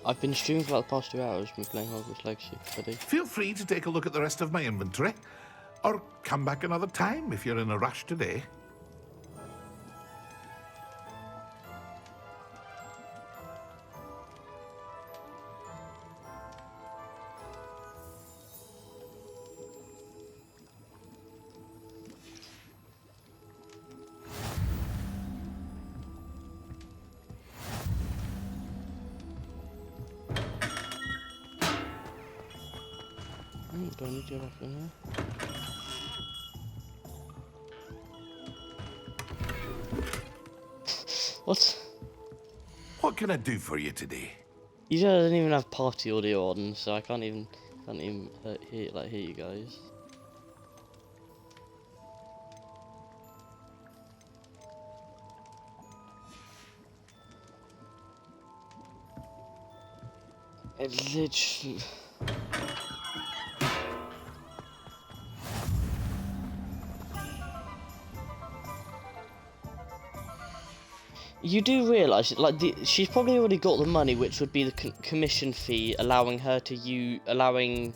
A: I've been streaming for like the past 2 hours, been playing Hogwarts Legacy, buddy.
P: Feel free to take a look at the rest of my inventory, or come back another time if you're in a rush today.
A: Do I need to go back in there? What?
P: What can I do for you today?
A: You don't even have party audio on, so I can't even hear you guys. It literally. You do realise, like, she's probably already got the money, which would be the commission fee, allowing her to use, yeah,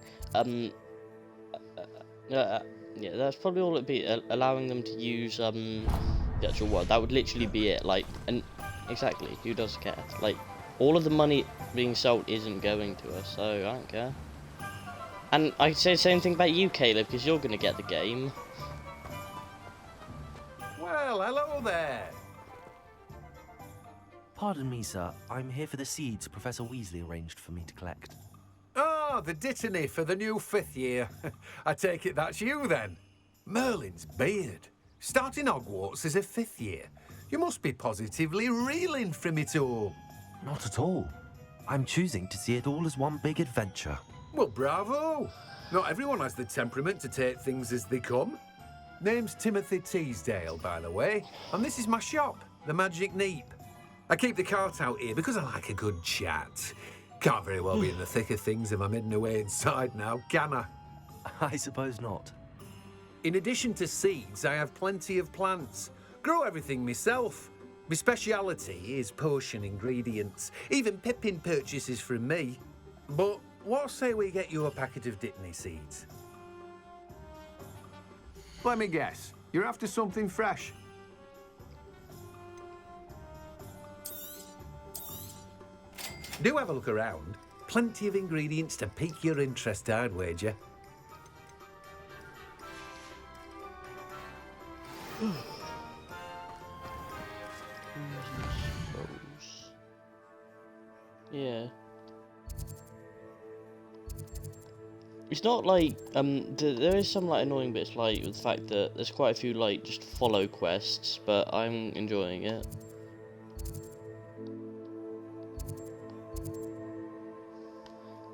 A: that's probably all it'd be, allowing them to use, the actual word. That would literally be it, like, and exactly, who does care? Like, all of the money being sold isn't going to her, so I don't care. And I'd say the same thing about you, Caleb, because you're going to get the game.
Y: Well, hello there.
F: Pardon me, sir. I'm here for the seeds Professor Weasley arranged for me to collect.
Y: Oh, the dittany for the new 5th year. I take it that's you, then. Merlin's beard. Starting Hogwarts as a 5th year. You must be positively reeling from it all.
F: Not at all. I'm choosing to see it all as one big adventure.
Y: Well, bravo. Not everyone has the temperament to take things as they come. Name's Timothy Teasdale, by the way, and this is my shop, the Magic Neep. I keep the cart out here because I like a good chat. Can't very well be in the thick of things if I'm hidden away inside now, can I?
F: I suppose not.
Y: In addition to seeds, I have plenty of plants. Grow everything myself. My speciality is potion ingredients. Even Pippin purchases from me. But what say we get you a packet of Dittany seeds? Let me guess. You're after something fresh. Do have a look around. Plenty of ingredients to pique your interest, I'd wager.
A: Yeah. It's not like, there is some like annoying bits, like the fact that there's quite a few like just follow quests, but I'm enjoying it.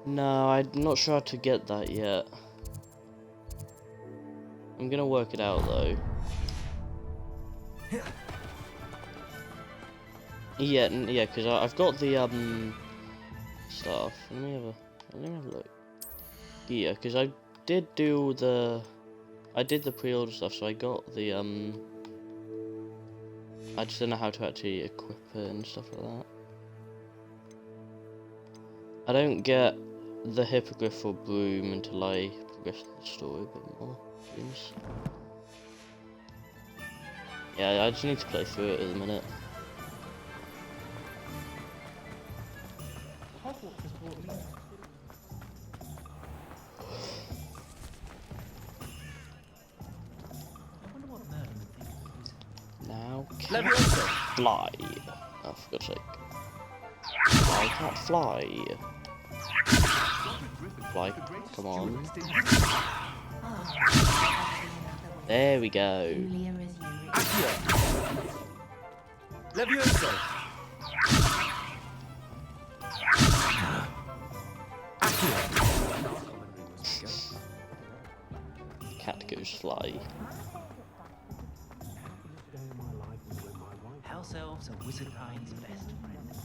A: No, I'm not sure how to get that yet. I'm gonna work it out though. Yeah, yeah, because I've got the stuff. Let me have a look. Yeah, because I did the pre-order stuff, so I got the I just don't know how to actually equip it and stuff like that. I don't get the hippogriff or broom until I progress the story a bit more. Seems. Yeah, I just need to play through it at the minute. Now can I fly? Oh, for God's sake. I can't fly. Fly, come on. There we go.
Y: Levioso!
A: Cat goes fly.
R: House elves are wizard kind's best friends.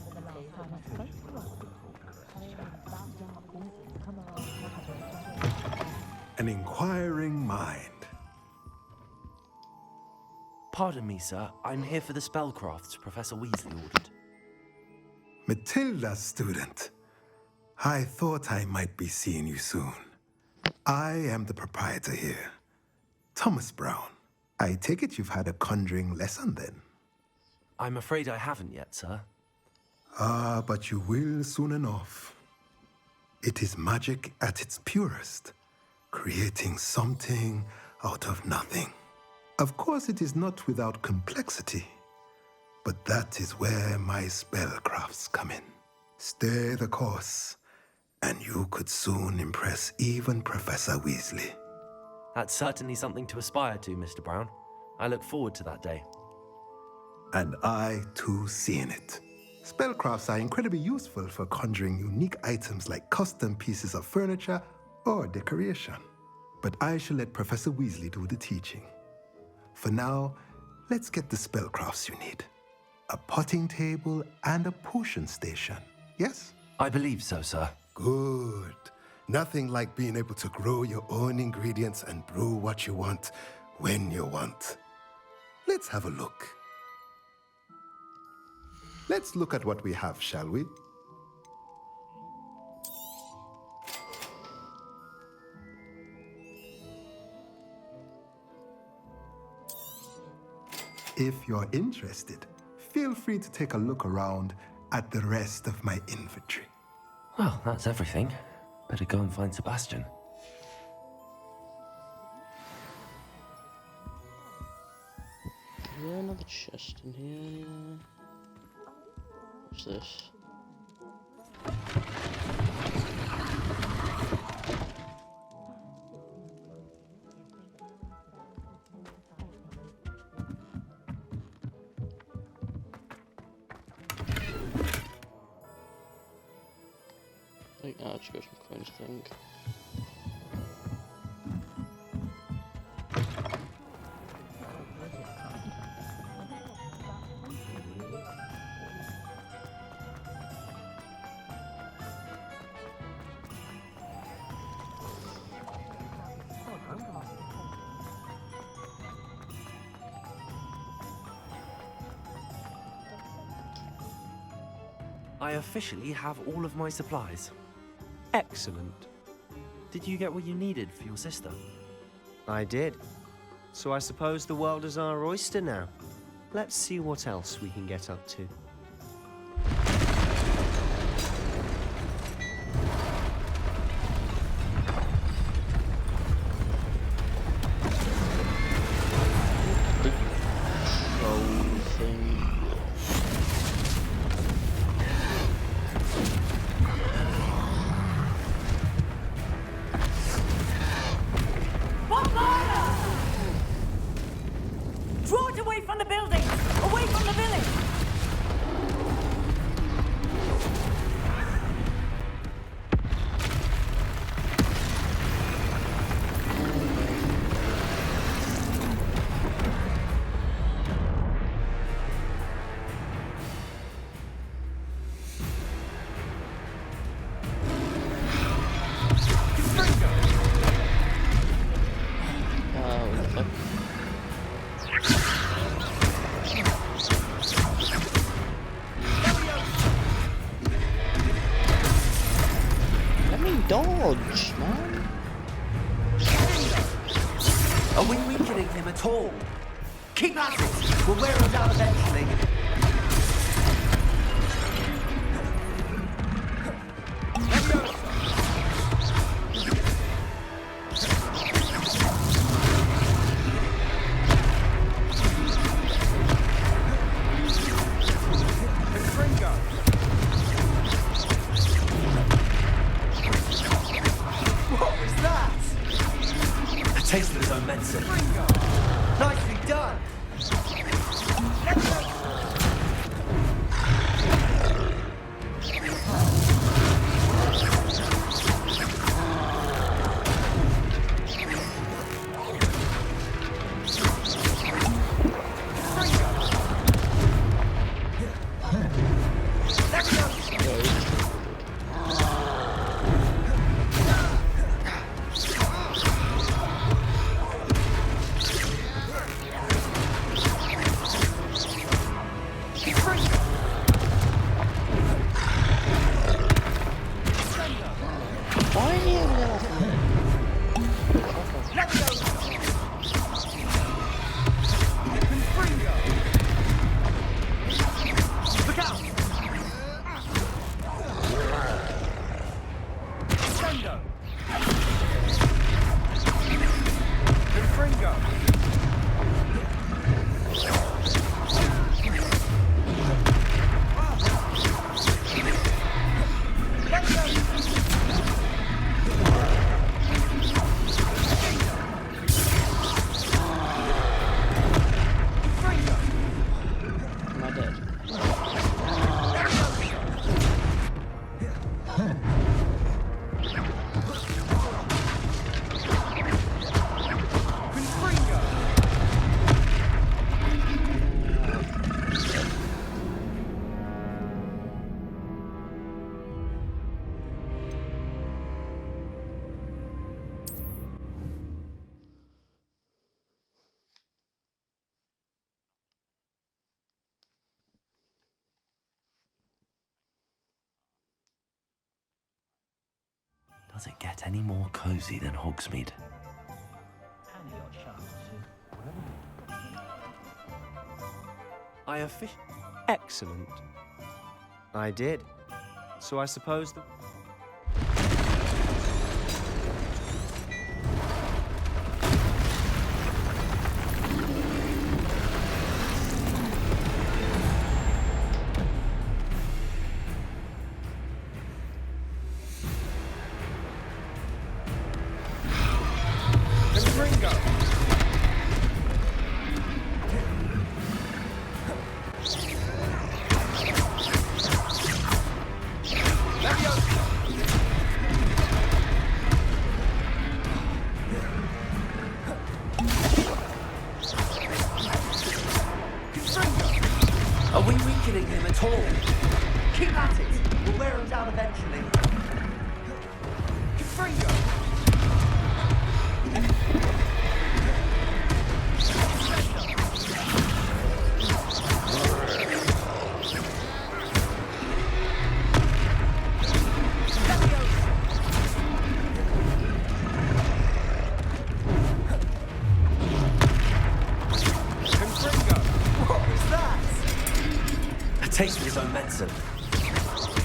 S: An inquiring mind.
F: Pardon me, sir. I'm here for the spellcrafts Professor Weasley ordered.
S: Matilda, student. I thought I might be seeing you soon. I am the proprietor here, Thomas Brown. I take it you've had a conjuring lesson then?
F: I'm afraid I haven't yet, sir.
S: Ah, but you will soon enough. It is magic at its purest, creating something out of nothing. Of course, it is not without complexity, but that is where my spellcrafts come in. Stay the course, and you could soon impress even Professor Weasley.
F: That's certainly something to aspire to, Mr. Brown. I look forward to that day.
S: And I, too, seeing it. Spellcrafts are incredibly useful for conjuring unique items like custom pieces of furniture or decoration. But I shall let Professor Weasley do the teaching. For now, let's get the spellcrafts you need. A potting table and a potion station, yes?
F: I believe so, sir.
S: Good. Nothing like being able to grow your own ingredients and brew what you want when you want. Let's have a look. Let's look at what we have, shall we? If you're interested, feel free to take a look around at the rest of my inventory.
F: Well, that's everything. Better go and find Sebastian.
A: Is there another chest in here anywhere? What's this? I think I actually got some coins, I think.
F: I officially have all of my supplies.
K: Excellent.
F: Did you get what you needed for your sister?
K: I did. So I suppose the world is our oyster now. Let's see what else we can get up to.
A: dodge, man.
Y: Are we weakening him at all? Keep at it! We'll wear him down eventually. What was that?
B: A taste of his own medicine.
Y: Nicely done!
A: Why is he over there?
Y: Look out! Sendo! Confringo!
A: Am I dead?
B: Does it get any more cozy than Hogsmeade?
K: I Excellent. I did. So I suppose that...
Y: Are we weakening him at all? Keep at it! We'll wear him down eventually. Confringo!
B: Taste of his own medicine.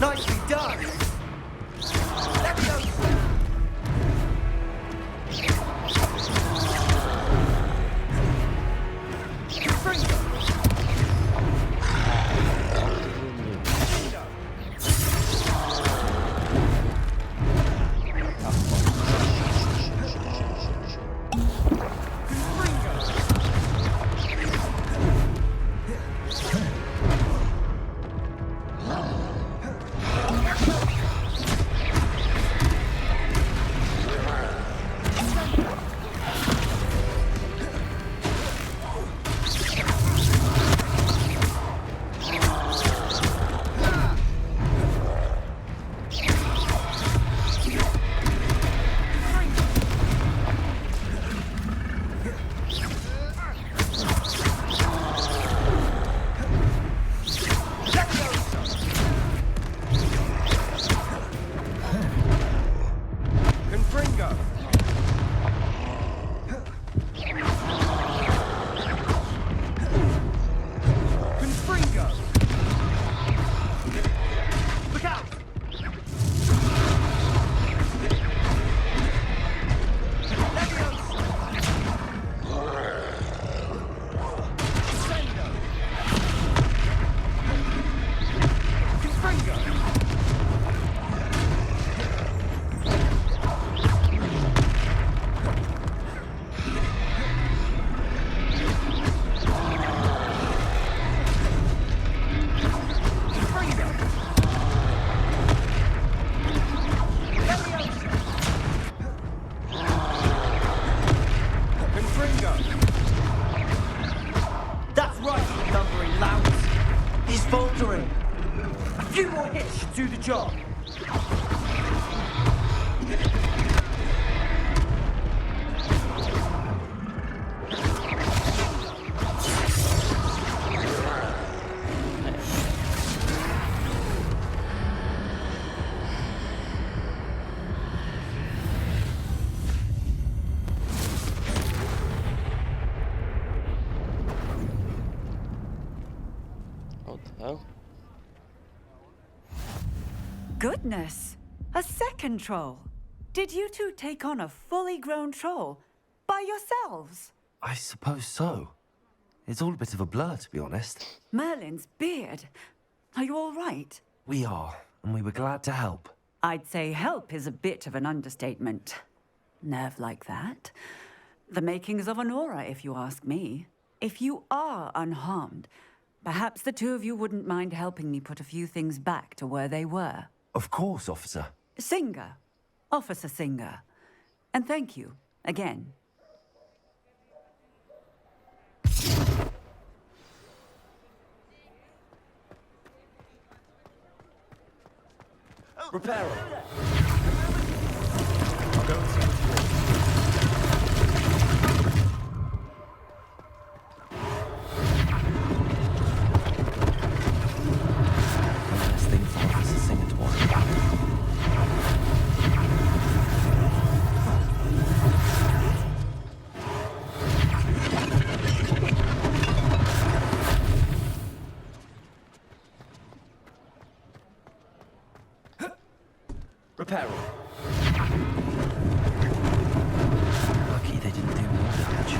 Y: Nicely done! Leviosa! Confringo!
I: Confringo! Look out! That's right, you lumbering louts. He's faltering. A few more hits should do the job.
A: What the hell?
M: Goodness! A second troll! Did you two take on a fully grown troll? By yourselves?
F: I suppose so. It's all a bit of a blur, to be honest.
M: Merlin's beard. Are you all right?
F: We are, and we were glad to help.
M: I'd say help is a bit of an understatement. Nerve like that. The makings of an aura, if you ask me. If you are unharmed, perhaps the two of you wouldn't mind helping me put a few things back to where they were.
F: Of course, officer.
M: Singer. Officer Singer. And thank you, again.
I: Reparo.
F: I'll go and see what you want. One less thing for Officer Singer to worry about.
I: Reparo.
F: Lucky they didn't do more damage.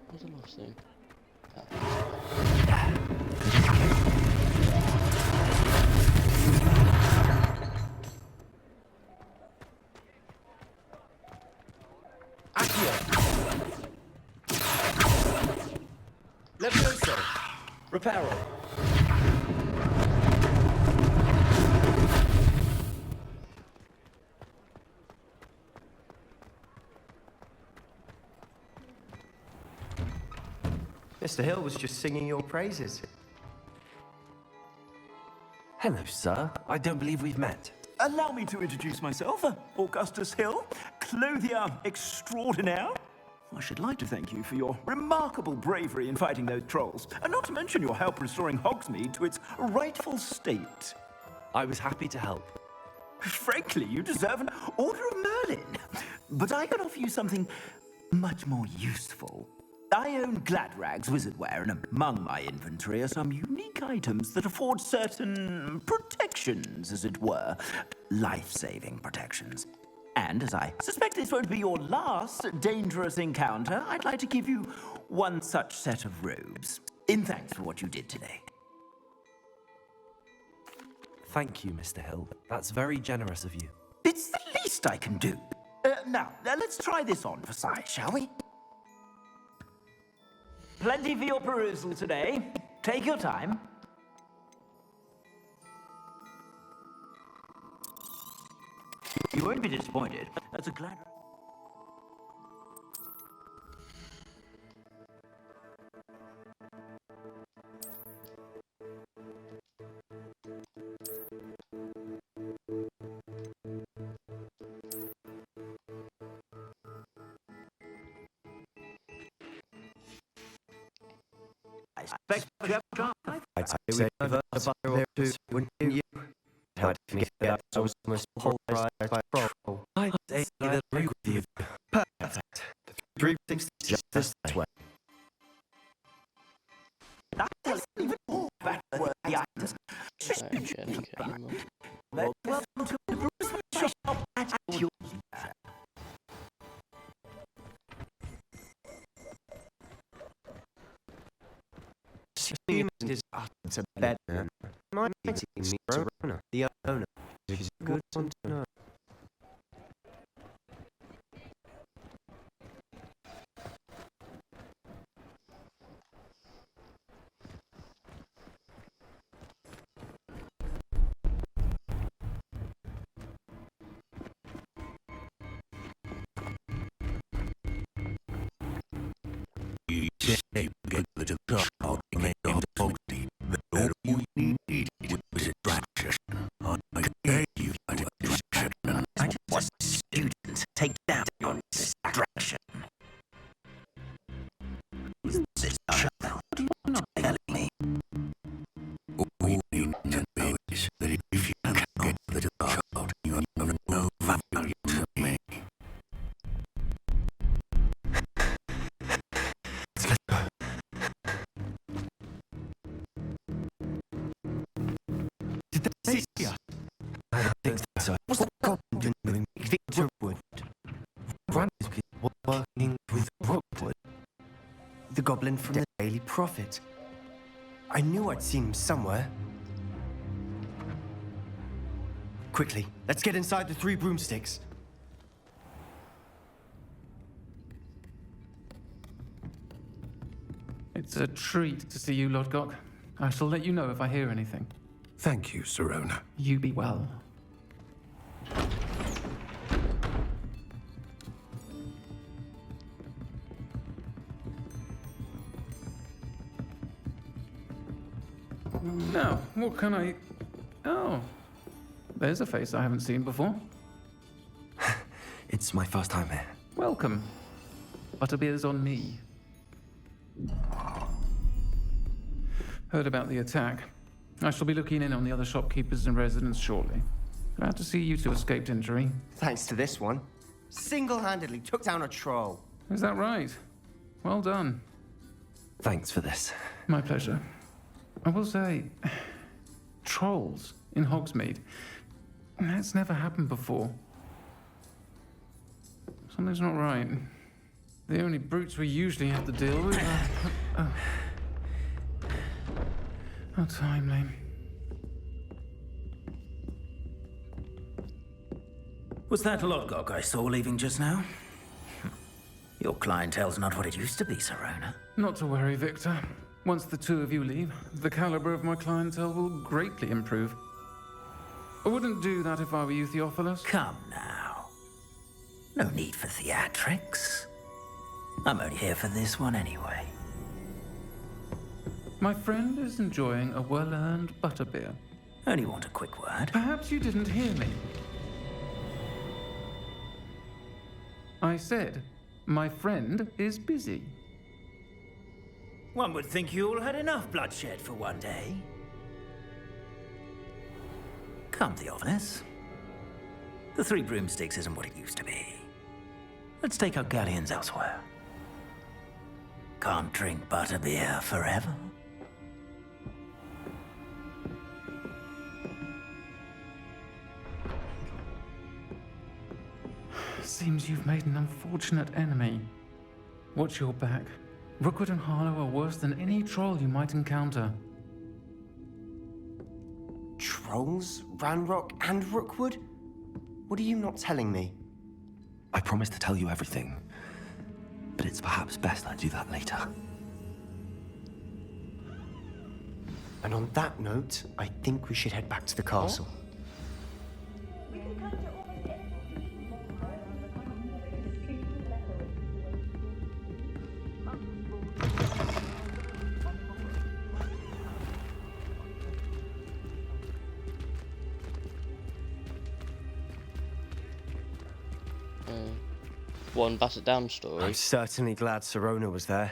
A: What's the last thing?
I: Levioso. Reparo.
X: Mr. Hill was just singing your praises.
F: Hello, sir. I don't believe we've met.
L: Allow me to introduce myself, Augustus Hill, clothier extraordinaire. I should like to thank you for your remarkable bravery in fighting those trolls, and not to mention your help restoring Hogsmeade to its rightful state.
F: I was happy to help.
L: Frankly, you deserve an Order of Merlin. But I can offer you something much more useful. I own Gladrag's wizardware, and among my inventory are some unique items that afford certain protections, as it were. Life-saving protections. And as I suspect this won't be your last dangerous encounter, I'd like to give you one such set of robes, in thanks for what you did today.
F: Thank you, Mr. Hill. That's very generous of you.
L: It's the least I can do. Now, let's try this on for size, shall we? Plenty for your perusal today. Take your time. You won't be disappointed. That's a glad...
X: I'd say the there too, wouldn't you? Hard to forget that I was almost polarized by troll. I'd say that I agree with you. Perfect. The 3 things just this way.
I: That's even more better word the actors. Welcome to the Bruce shop at your...
X: Humans is to bed, man. My team meets Rona, the owner. Is a good one to know.
N: Take down your distraction. Is this child not telling me? All you need to know is that if you can't get the child, you have no value to me.
X: Let's go. Did they see you? I think so. What's the problem doing Victor Wood? Working with Rookwood, the goblin from the Daily Prophet. I knew I'd seen him somewhere. Quickly, let's get inside the 3 broomsticks.
G: It's a treat to see you, Lodgok. I shall let you know if I hear anything.
C: Thank you, Sirona.
G: You be well. Now, what can I... Oh, there's a face I haven't seen before.
X: It's my first time here.
G: Welcome. Butterbeer's on me. Heard about the attack. I shall be looking in on the other shopkeepers and residents shortly. Glad to see you two escaped injury.
X: Thanks to this one. Single-handedly took down a troll.
G: Is that right? Well done.
X: Thanks for this.
G: My pleasure. I will say, trolls in Hogsmeade. That's never happened before. Something's not right. The only brutes we usually have to deal with are... How timely.
N: Was that Lodgok I saw leaving just now? Your clientele's not what it used to be, Sirona.
G: Not to worry, Victor. Once the 2 of you leave, the caliber of my clientele will greatly improve. I wouldn't do that if I were you, Theophilus.
N: Come now. No need for theatrics. I'm only here for this one anyway.
G: My friend is enjoying a well-earned butterbeer.
N: Only want a quick word.
G: Perhaps you didn't hear me. I said, my friend is busy.
N: One would think you all had enough bloodshed for one day. Come, Theophilus. The 3 broomsticks isn't what it used to be. Let's take our galleons elsewhere. Can't drink butterbeer forever.
G: Seems you've made an unfortunate enemy. Watch your back. Rookwood and Harlow are worse than any troll you might encounter.
X: Trolls? Ranrock and Rookwood? What are you not telling me?
F: I promised to tell you everything, but it's perhaps best I do that later.
X: And on that note, I think we should head back to the castle.
A: One Basset Dam story.
X: I'm certainly glad Sirona was there.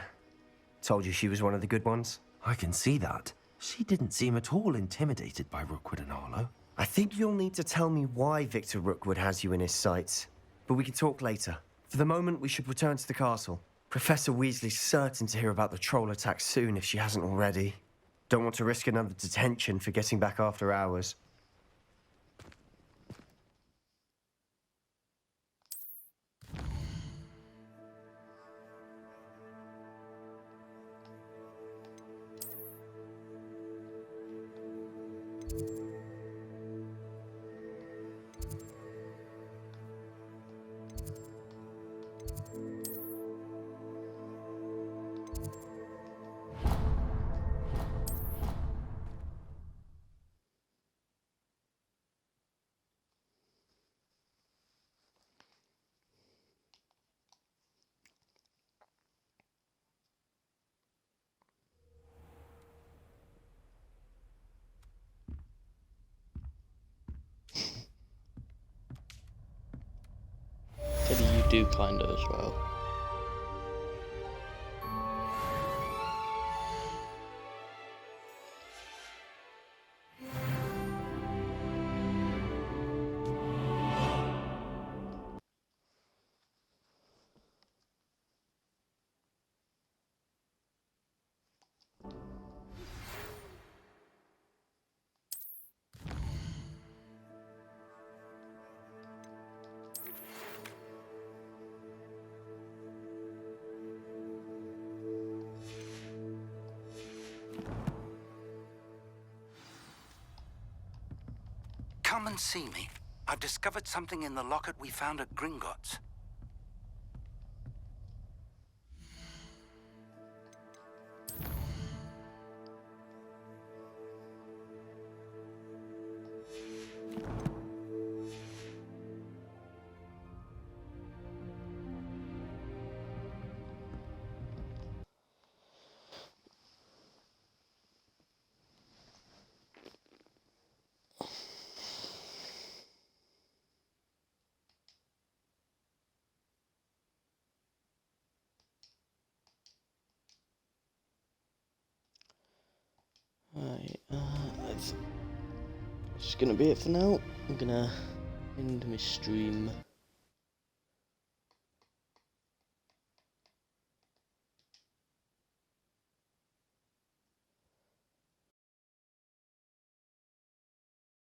X: Told you she was one of the good ones.
B: I can see that. She didn't seem at all intimidated by Rookwood and Arlo.
X: I think you'll need to tell me why Victor Rookwood has you in his sights. But we can talk later. For the moment, we should return to the castle. Professor Weasley's certain to hear about the troll attack soon if she hasn't already. Don't want to risk another detention for getting back after hours.
A: Maybe you do kind of as well.
D: Come and see me. I've discovered something in the locket we found at Gringotts.
A: Right, that's just gonna be it for now. I'm gonna end my stream.